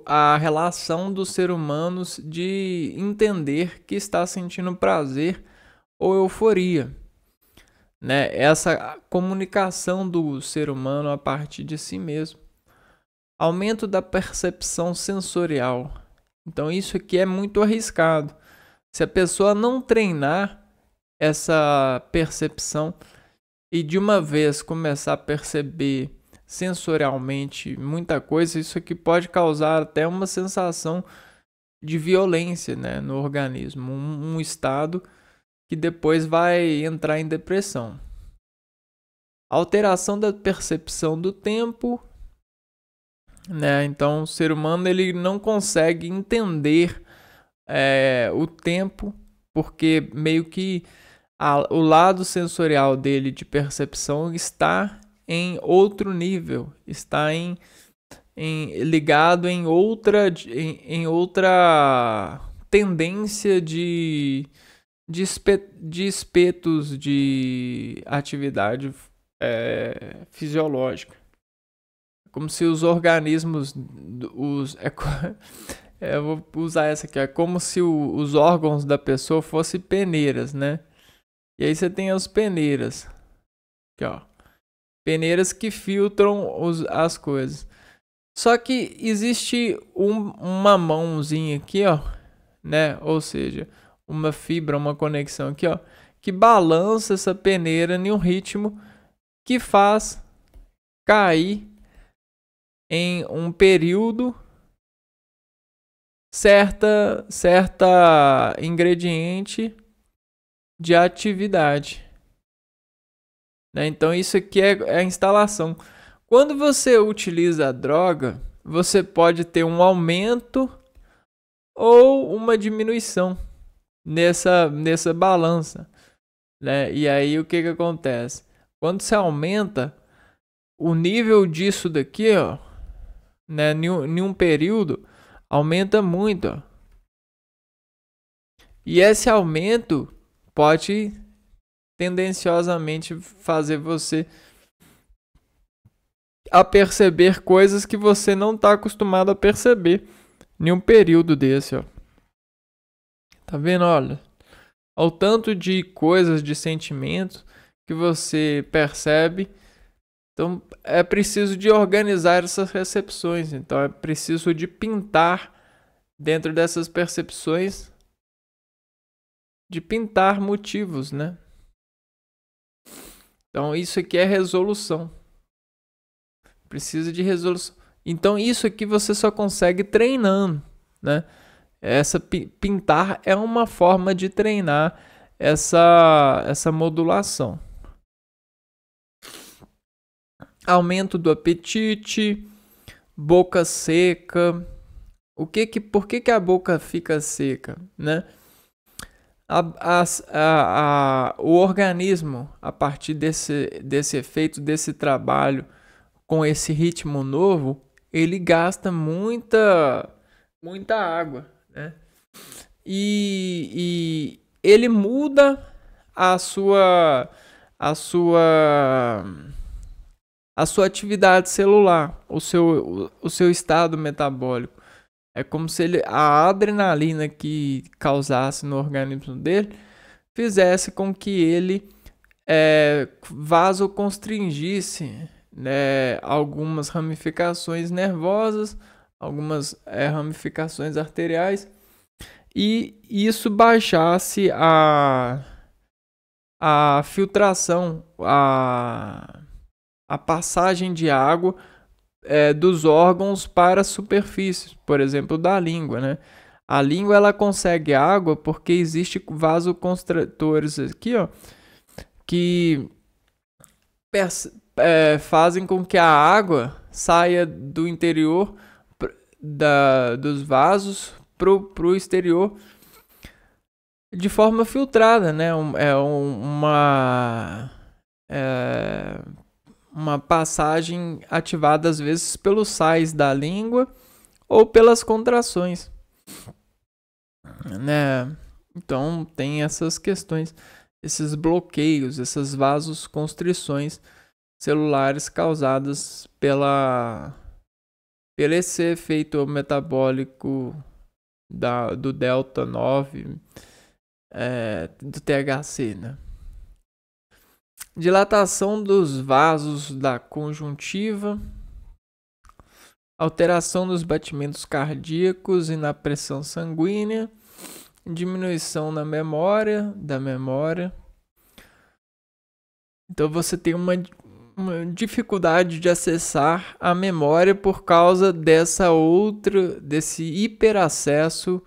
A relação dos seres humanos de entender que está sentindo prazer ou euforia, né? Essa comunicação do ser humano a partir de si mesmo. Aumento da percepção sensorial. Então isso aqui é muito arriscado. Se a pessoa não treinar essa percepção e de uma vez começar a perceber sensorialmente muita coisa, isso aqui pode causar até uma sensação de violência, né, no organismo, um estado que depois vai entrar em depressão. Alteração da percepção do tempo, né? Então o ser humano ele não consegue entender o tempo, porque meio que o lado sensorial dele de percepção está em outro nível, está ligado em outra tendência de espetos de atividade fisiológica. Como se os organismos, eu vou usar essa aqui, é como se os órgãos da pessoa fossem peneiras, né? E aí você tem as peneiras, aqui, ó, peneiras que filtram as coisas. Só que existe uma mãozinha aqui, ó, né? Ou seja, uma fibra, uma conexão aqui, ó, que balança essa peneira em um ritmo que faz cair em um período certa ingrediente de atividade, né? Então isso aqui é a instalação. Quando você utiliza a droga, você pode ter um aumento ou uma diminuição nessa balança, né? E aí o que acontece? Quando você aumenta o nível disso daqui, ó, né, em um período, aumenta muito, ó. E esse aumento pode tendenciosamente fazer você a perceber coisas que você não está acostumado a perceber em um período desse, ó. Tá vendo? Olha, ao tanto de coisas, de sentimentos que você percebe. Então é preciso de organizar essas recepções. Então é preciso de pintar dentro dessas percepções, de pintar motivos, né? Então isso aqui é resolução. Precisa de resolução. Então isso aqui você só consegue treinando, né? Pintar é uma forma de treinar essa modulação. Aumento do apetite, boca seca. Por que a boca fica seca, né? O organismo, a partir desse efeito, desse trabalho com esse ritmo novo, ele gasta muita água, né? E ele muda a sua atividade celular, o seu estado metabólico. É como se a adrenalina que causasse no organismo dele fizesse com que ele vasoconstringisse, né, algumas ramificações nervosas, algumas ramificações arteriais, e isso baixasse a filtração, a passagem de água dos órgãos para a superfície, por exemplo, da língua, né? A língua ela consegue água porque existe vasoconstritores aqui, ó, que fazem com que a água saia do interior dos vasos para o exterior de forma filtrada, né? Uma passagem ativada às vezes pelos sais da língua ou pelas contrações, né? Então tem essas questões, esses bloqueios, essas vasoconstrições celulares causadas pelo esse efeito metabólico do delta 9 do THC, né? Dilatação dos vasos da conjuntiva, alteração dos batimentos cardíacos e na pressão sanguínea, diminuição da memória. Então você tem uma dificuldade de acessar a memória por causa desse hiperacesso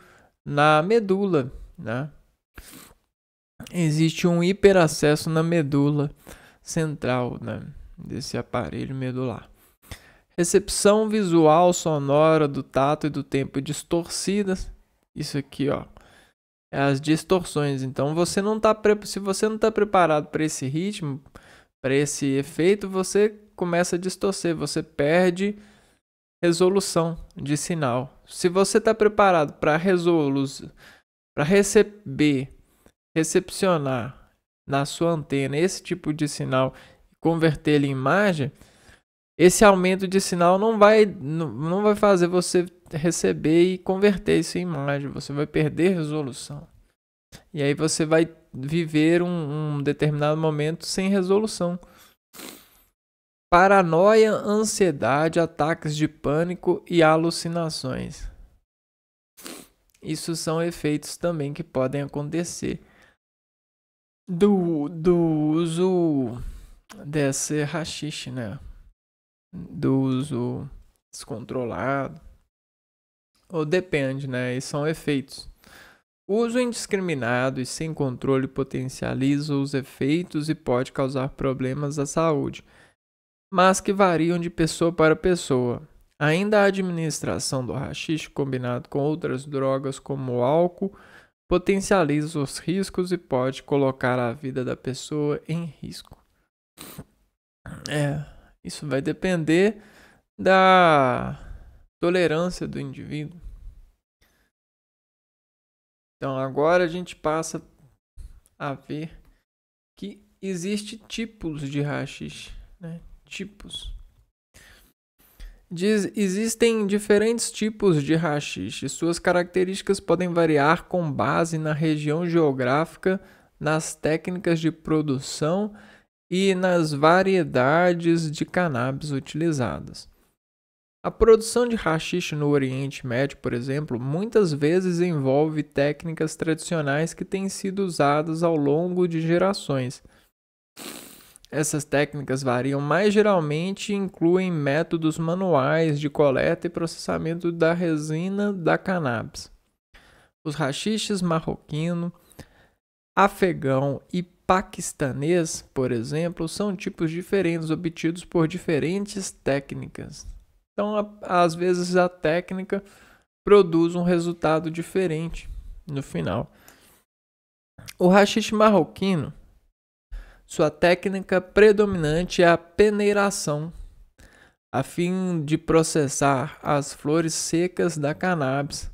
na medula, né? Existe um hiperacesso na medula central, né, desse aparelho medular. Recepção visual sonora do tato e do tempo distorcidas. Isso aqui, ó, é as distorções. Então se você não está preparado para esse ritmo, para esse efeito, você começa a distorcer, você perde resolução de sinal. Se você está preparado para recepcionar na sua antena esse tipo de sinal e converter ele em imagem, esse aumento de sinal não vai fazer você receber e converter isso em imagem. Você vai perder resolução. E aí você vai viver um determinado momento sem resolução. Paranoia, ansiedade, ataques de pânico e alucinações. Isso são efeitos também que podem acontecer do uso desse haxixe, né? Do uso descontrolado. Ou depende, né? E são efeitos. O uso indiscriminado e sem controle potencializa os efeitos e pode causar problemas à saúde, mas que variam de pessoa para pessoa. Ainda a administração do haxixe combinado com outras drogas como o álcool potencializa os riscos e pode colocar a vida da pessoa em risco. Isso vai depender da tolerância do indivíduo. Então agora a gente passa a ver que existem tipos de haxixe, né? Tipos. Existem diferentes tipos de haxixe. Suas características podem variar com base na região geográfica, nas técnicas de produção e nas variedades de cannabis utilizadas. A produção de haxixe no Oriente Médio, por exemplo, muitas vezes envolve técnicas tradicionais que têm sido usadas ao longo de gerações. Essas técnicas variam, mas geralmente incluem métodos manuais de coleta e processamento da resina da cannabis. Os haxiches marroquino, afegão e paquistanês, por exemplo, são tipos diferentes obtidos por diferentes técnicas. Então, às vezes a técnica produz um resultado diferente no final. O haxixe marroquino, sua técnica predominante é a peneiração, a fim de processar as flores secas da cannabis.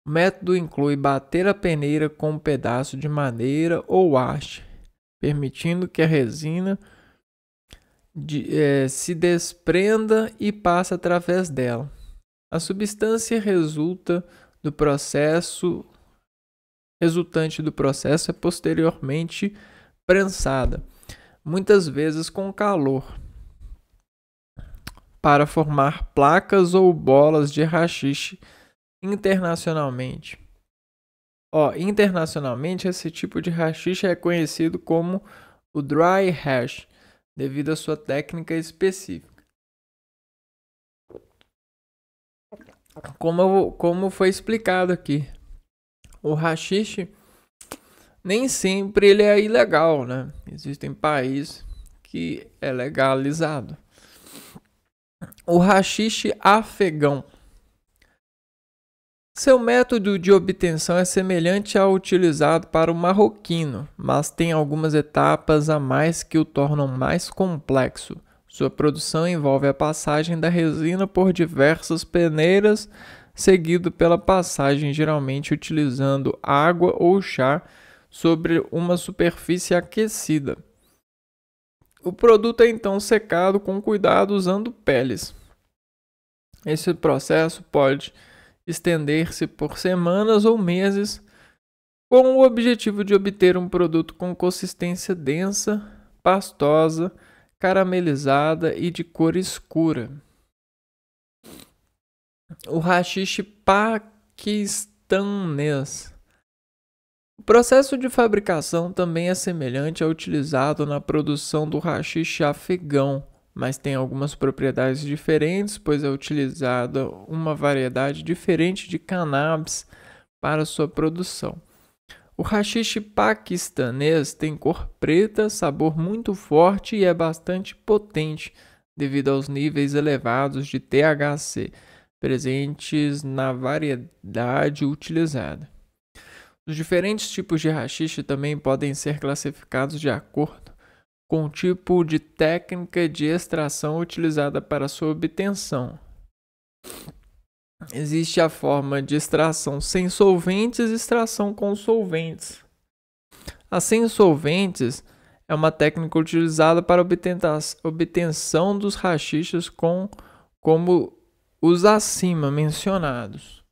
O método inclui bater a peneira com um pedaço de madeira ou haste, permitindo que a resina se desprenda e passe através dela. A substância resultante do processo é posteriormente prensada, muitas vezes com calor, para formar placas ou bolas de haxixe internacionalmente. Internacionalmente, esse tipo de haxixe é conhecido como o dry hash, devido à sua técnica específica. Como foi explicado aqui, o haxixe nem sempre ele é ilegal, né? Existem países que é legalizado. O haxixe afegão. Seu método de obtenção é semelhante ao utilizado para o marroquino, mas tem algumas etapas a mais que o tornam mais complexo. Sua produção envolve a passagem da resina por diversas peneiras, seguido pela passagem geralmente utilizando água ou chá sobre uma superfície aquecida. O produto é então secado com cuidado usando peles. Esse processo pode estender-se por semanas ou meses, com o objetivo de obter um produto com consistência densa, pastosa, caramelizada e de cor escura. O haxixe paquistanês. O processo de fabricação também é semelhante ao utilizado na produção do haxixe afegão, mas tem algumas propriedades diferentes, pois é utilizada uma variedade diferente de cannabis para sua produção. O haxixe paquistanês tem cor preta, sabor muito forte e é bastante potente, devido aos níveis elevados de THC presentes na variedade utilizada. Os diferentes tipos de haxixe também podem ser classificados de acordo com o tipo de técnica de extração utilizada para sua obtenção. Existe a forma de extração sem solventes e extração com solventes. A sem solventes é uma técnica utilizada para obtenção dos haxiches como os acima mencionados,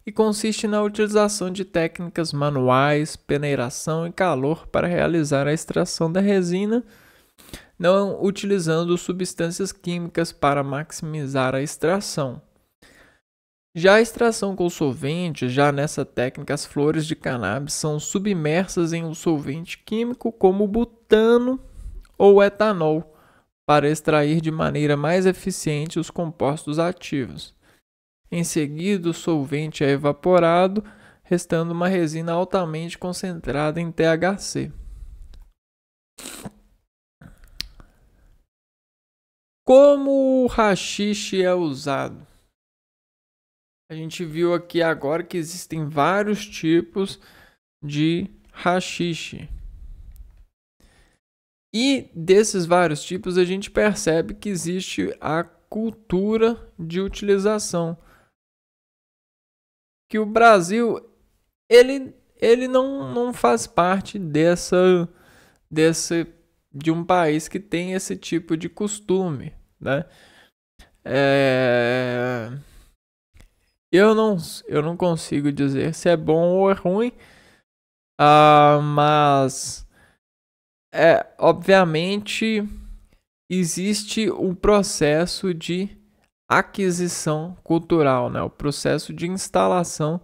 e consiste na utilização de técnicas manuais, peneiração e calor para realizar a extração da resina, não utilizando substâncias químicas para maximizar a extração. Já a extração com solvente, nessa técnica as flores de cannabis são submersas em um solvente químico como butano ou etanol, para extrair de maneira mais eficiente os compostos ativos. Em seguida, o solvente é evaporado, restando uma resina altamente concentrada em THC. Como o haxixe é usado? A gente viu aqui agora que existem vários tipos de haxixe. E desses vários tipos a gente percebe que existe a cultura de utilização. Que o Brasil, ele não faz parte de um país que tem esse tipo de costume, né? Eu não consigo dizer se é bom ou é ruim, mas obviamente existe um processo de aquisição cultural, né? O processo de instalação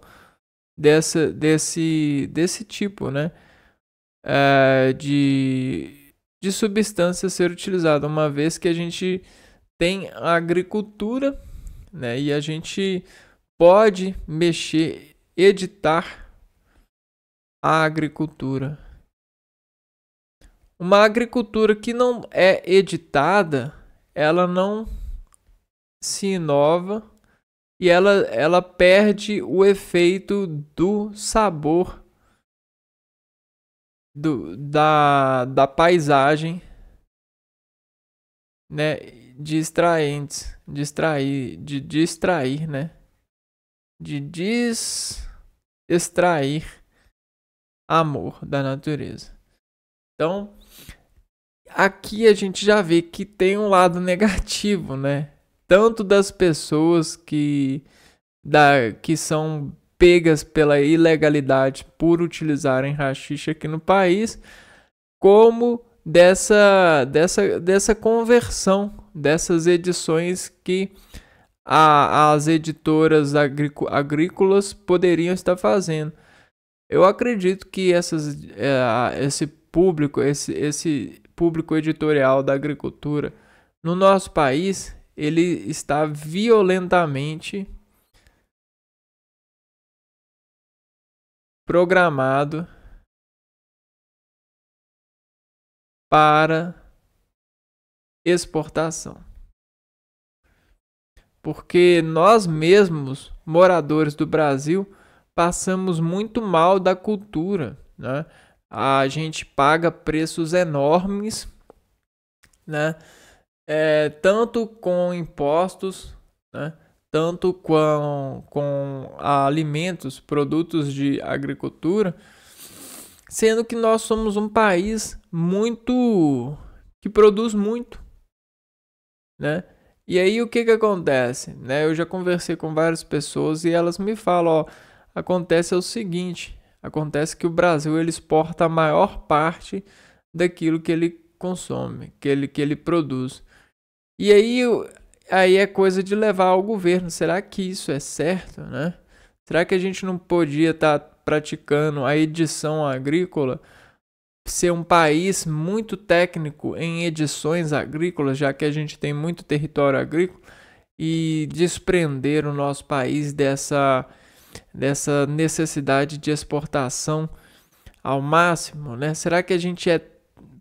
desse tipo, né? De substância ser utilizada, uma vez que a gente tem a agricultura, né? E a gente pode editar a agricultura. Uma agricultura que não é editada, ela não se inova e ela perde o efeito do sabor da paisagem, né, de extrair, né, de extrair amor da natureza. Então, aqui a gente já vê que tem um lado negativo, né? tanto das pessoas que são pegas pela ilegalidade por utilizarem haxixe aqui no país, como dessa conversão, dessas edições que as editoras agrícolas poderiam estar fazendo. Eu acredito que esse público editorial da agricultura no nosso país, ele está violentamente programado para exportação. Porque nós mesmos, moradores do Brasil, passamos muito mal da cultura, né? A gente paga preços enormes, né? Tanto com impostos, né? Tanto com alimentos, produtos de agricultura, sendo que nós somos um país que produz muito, né? E aí o que acontece, né? Eu já conversei com várias pessoas e elas me falam, acontece o seguinte, acontece que o Brasil ele exporta a maior parte daquilo que ele consome, que ele produz. E aí é coisa de levar ao governo. Será que isso é certo, né? Será que a gente não podia estar praticando a edição agrícola, ser um país muito técnico em edições agrícolas, já que a gente tem muito território agrícola, e desprender o nosso país dessa necessidade de exportação ao máximo, né? Será que a gente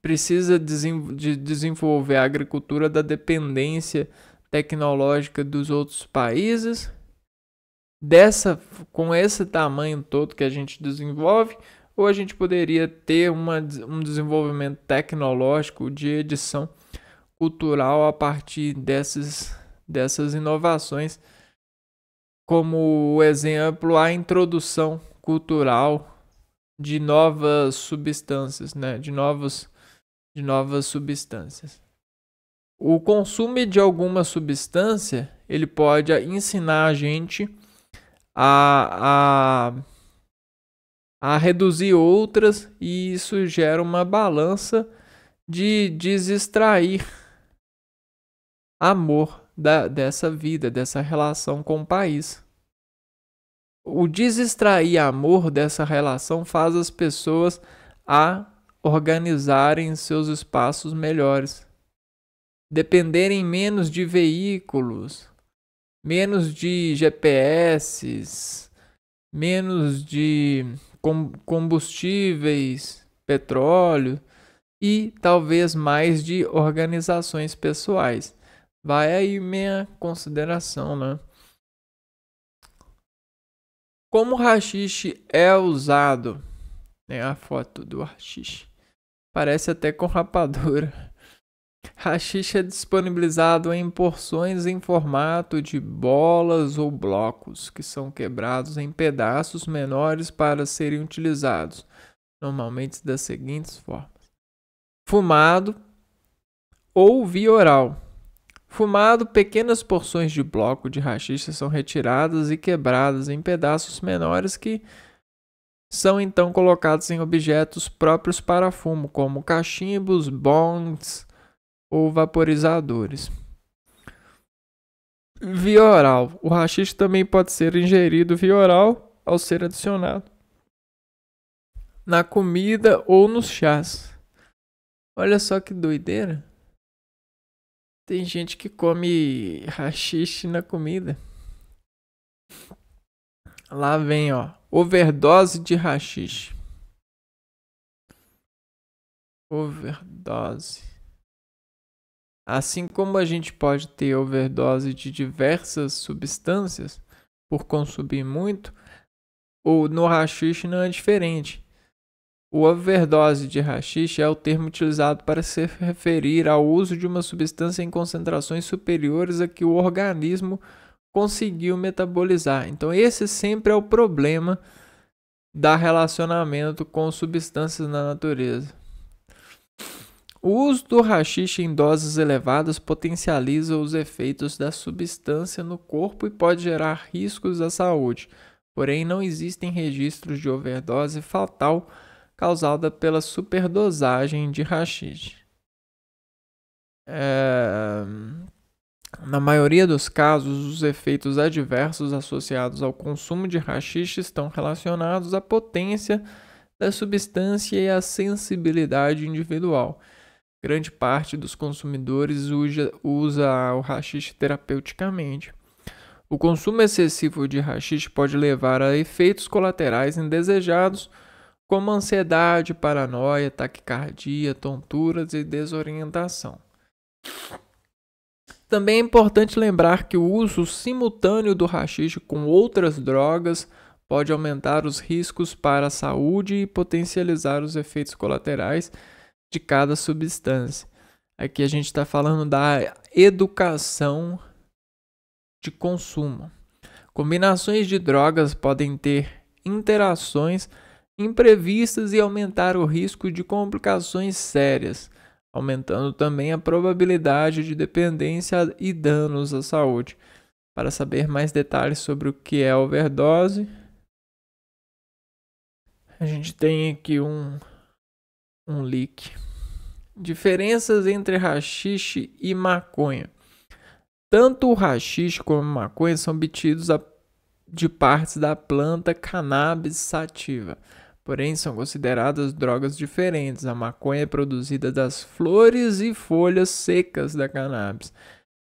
precisa de desenvolver a agricultura da dependência tecnológica dos outros países? Com esse tamanho todo que a gente desenvolve, ou a gente poderia ter um desenvolvimento tecnológico de edição cultural a partir dessas inovações, como o exemplo, a introdução cultural de novas substâncias, né? de novas substâncias. O consumo de alguma substância, ele pode ensinar a gente a reduzir outras, e isso gera uma balança de desextrair amor dessa vida, dessa relação com o país. O desextrair amor dessa relação faz as pessoas organizarem seus espaços melhores, dependerem menos de veículos, menos de GPS, menos de combustíveis, petróleo, e talvez mais de organizações pessoais. Vai aí minha consideração, né? Como o haxixe é usado, né? A foto do haxixe parece até com rapadura. Haxixe é disponibilizado em porções em formato de bolas ou blocos, que são quebrados em pedaços menores para serem utilizados, normalmente das seguintes formas: fumado ou via oral. Fumado, pequenas porções de bloco de haxixe são retiradas e quebradas em pedaços menores que são então colocados em objetos próprios para fumo, como cachimbos, bongs ou vaporizadores. Via oral. O haxixe também pode ser ingerido via oral ao ser adicionado na comida ou nos chás. Olha só que doideira. Tem gente que come haxixe na comida. Lá vem, overdose de haxixe. Overdose. Assim como a gente pode ter overdose de diversas substâncias por consumir muito, no haxixe não é diferente. O overdose de haxixe é o termo utilizado para se referir ao uso de uma substância em concentrações superiores a que o organismo conseguiu metabolizar. Então esse sempre é o problema da relacionamento com substâncias na natureza. O uso do haxixe em doses elevadas potencializa os efeitos da substância no corpo e pode gerar riscos à saúde. Porém, não existem registros de overdose fatal causada pela superdosagem de haxixe. Na maioria dos casos, os efeitos adversos associados ao consumo de haxixe estão relacionados à potência da substância e à sensibilidade individual. Grande parte dos consumidores usa o haxixe terapeuticamente. O consumo excessivo de haxixe pode levar a efeitos colaterais indesejados, como ansiedade, paranoia, taquicardia, tonturas e desorientação. Também é importante lembrar que o uso simultâneo do haxixe com outras drogas pode aumentar os riscos para a saúde e potencializar os efeitos colaterais de cada substância. Aqui a gente está falando da educação de consumo. Combinações de drogas podem ter interações imprevistas e aumentar o risco de complicações sérias, aumentando também a probabilidade de dependência e danos à saúde. Para saber mais detalhes sobre o que é overdose, a gente tem aqui um link. Diferenças entre haxixe e maconha. Tanto o haxixe como a maconha são obtidos de partes da planta cannabis sativa, porém são consideradas drogas diferentes. A maconha é produzida das flores e folhas secas da cannabis,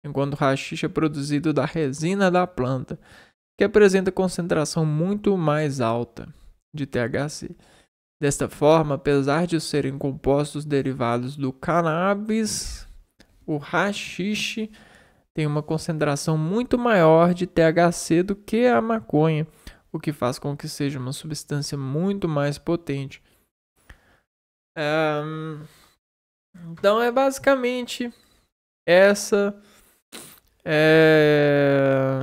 enquanto o haxixe é produzido da resina da planta, que apresenta concentração muito mais alta de THC. Desta forma, apesar de serem compostos derivados do cannabis, o haxixe tem uma concentração muito maior de THC do que a maconha, o que faz com que seja uma substância muito mais potente. Então é basicamente esse é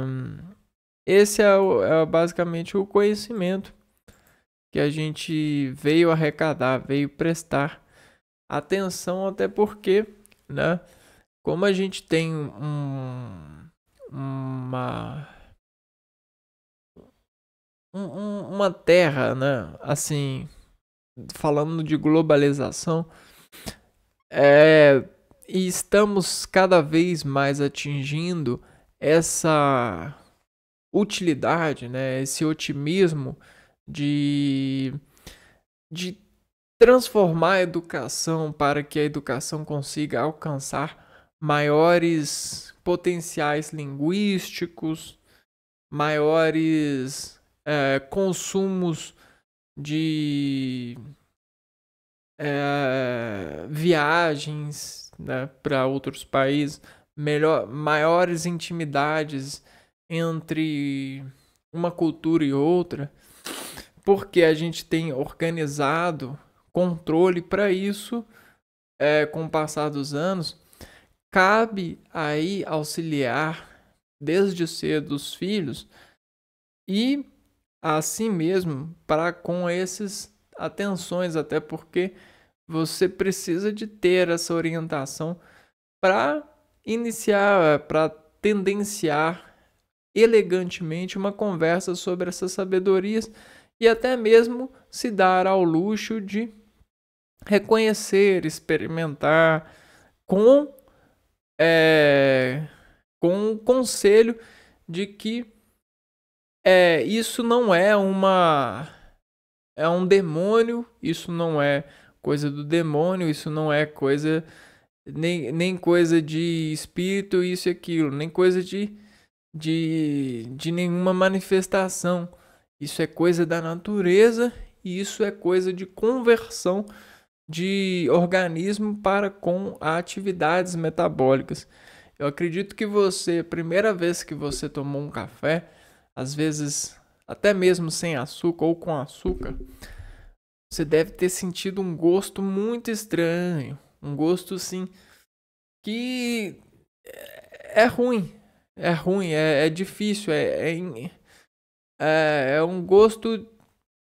basicamente o conhecimento que a gente veio arrecadar, veio prestar atenção, até porque, né, como a gente tem uma terra, né, assim, falando de globalização, e estamos cada vez mais atingindo essa utilidade, né, esse otimismo de transformar a educação para que a educação consiga alcançar maiores potenciais linguísticos, maiores consumos de viagens, né, para outros países, maiores intimidades entre uma cultura e outra, porque a gente tem organizado controle para isso. Com o passar dos anos, cabe aí auxiliar desde cedo os filhos e assim mesmo para com essas atenções, até porque você precisa de ter essa orientação para iniciar, para tendenciar elegantemente uma conversa sobre essas sabedorias e até mesmo se dar ao luxo de reconhecer, experimentar com o conselho de que isso não é um demônio, isso não é coisa do demônio, isso não é coisa nem coisa de espírito, isso e aquilo, nem coisa de nenhuma manifestação. Isso é coisa da natureza e isso é coisa de conversão de organismo para com atividades metabólicas. Eu acredito que a primeira vez que você tomou um café, às vezes até mesmo sem açúcar ou com açúcar, você deve ter sentido um gosto muito estranho, um gosto assim que é ruim, é difícil, é um gosto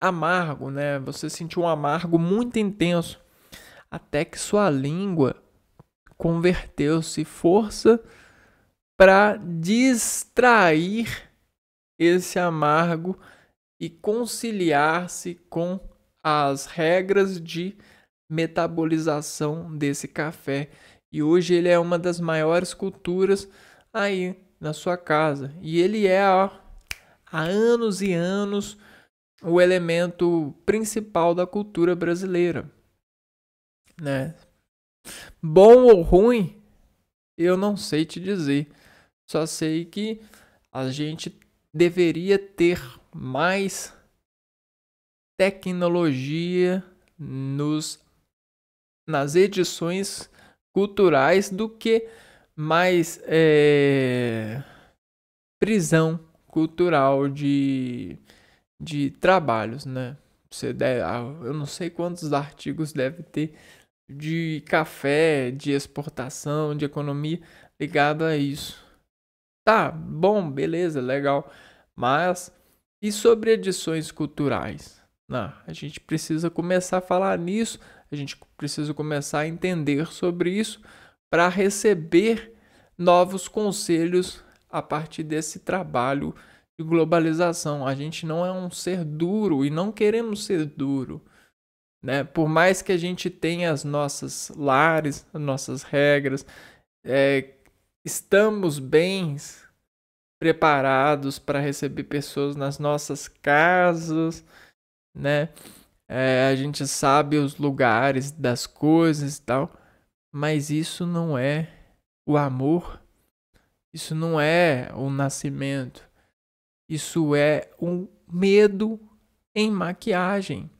amargo, né? Você sentiu um amargo muito intenso. até que sua língua converteu-se força para distrair esse amargo e conciliar-se com as regras de metabolização desse café. E hoje ele é uma das maiores culturas aí na sua casa. E ele é há anos e anos o elemento principal da cultura brasileira, né? Bom ou ruim, eu não sei te dizer. Só sei que a gente deveria ter mais tecnologia nas edições culturais do que mais prisão cultural de trabalhos, né? Eu não sei quantos artigos deve ter de café, de exportação, de economia ligado a isso. Tá, bom, beleza, legal. Mas e sobre edições culturais? Não, a gente precisa começar a falar nisso, a gente precisa começar a entender sobre isso para receber novos conselhos a partir desse trabalho de globalização. A gente não é um ser duro e não queremos ser duro, né? Por mais que a gente tenha as nossas lares, as nossas regras, estamos bem preparados para receber pessoas nas nossas casas, né? A gente sabe os lugares das coisas e tal, mas isso não é o amor, isso não é o nascimento, isso é um medo em maquiagem,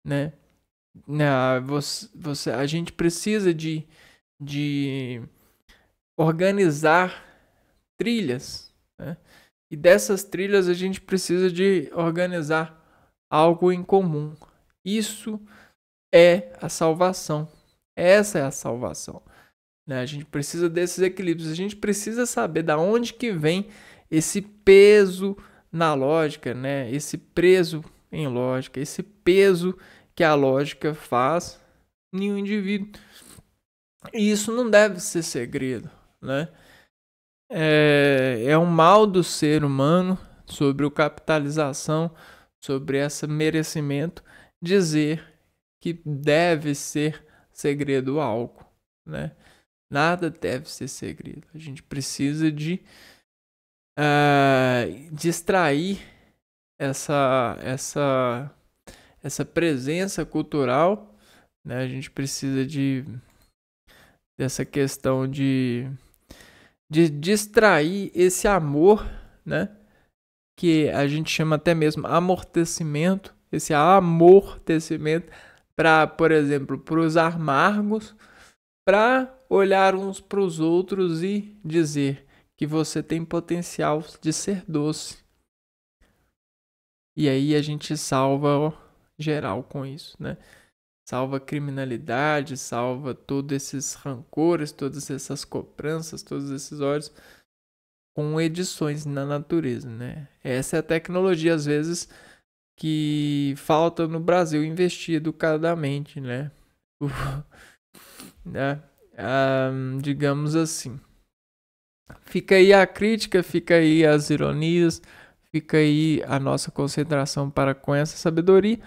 né? A gente precisa de organizar trilhas, né? E dessas trilhas a gente precisa de organizar algo em comum. Isso é a salvação. Essa é a salvação, né? A gente precisa desses equilíbrios. A gente precisa saber da onde que vem esse peso na lógica, né? Esse peso em lógica, esse peso que a lógica faz em um indivíduo. E isso não deve ser segredo, né? É um mal do ser humano sobre a capitalização, sobre esse merecimento, dizer que deve ser segredo algo, né? Nada deve ser segredo. A gente precisa de distrair essa presença cultural, né? A gente precisa dessa questão de distrair esse amor, né? Que a gente chama até mesmo amortecimento, esse amortecimento para, por exemplo, para os amargos, para olhar uns para os outros e dizer que você tem potencial de ser doce. E aí a gente salva geral com isso, né? Salva a criminalidade, salva todos esses rancores, todas essas cobranças, todos esses ódios com edições na natureza, né? Essa é a tecnologia, às vezes, que falta no Brasil investir educadamente, né? Digamos assim. Fica aí a crítica, fica aí as ironias, fica aí a nossa concentração para com essa sabedoria.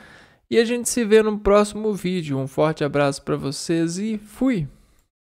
E a gente se vê no próximo vídeo. Um forte abraço para vocês e fui!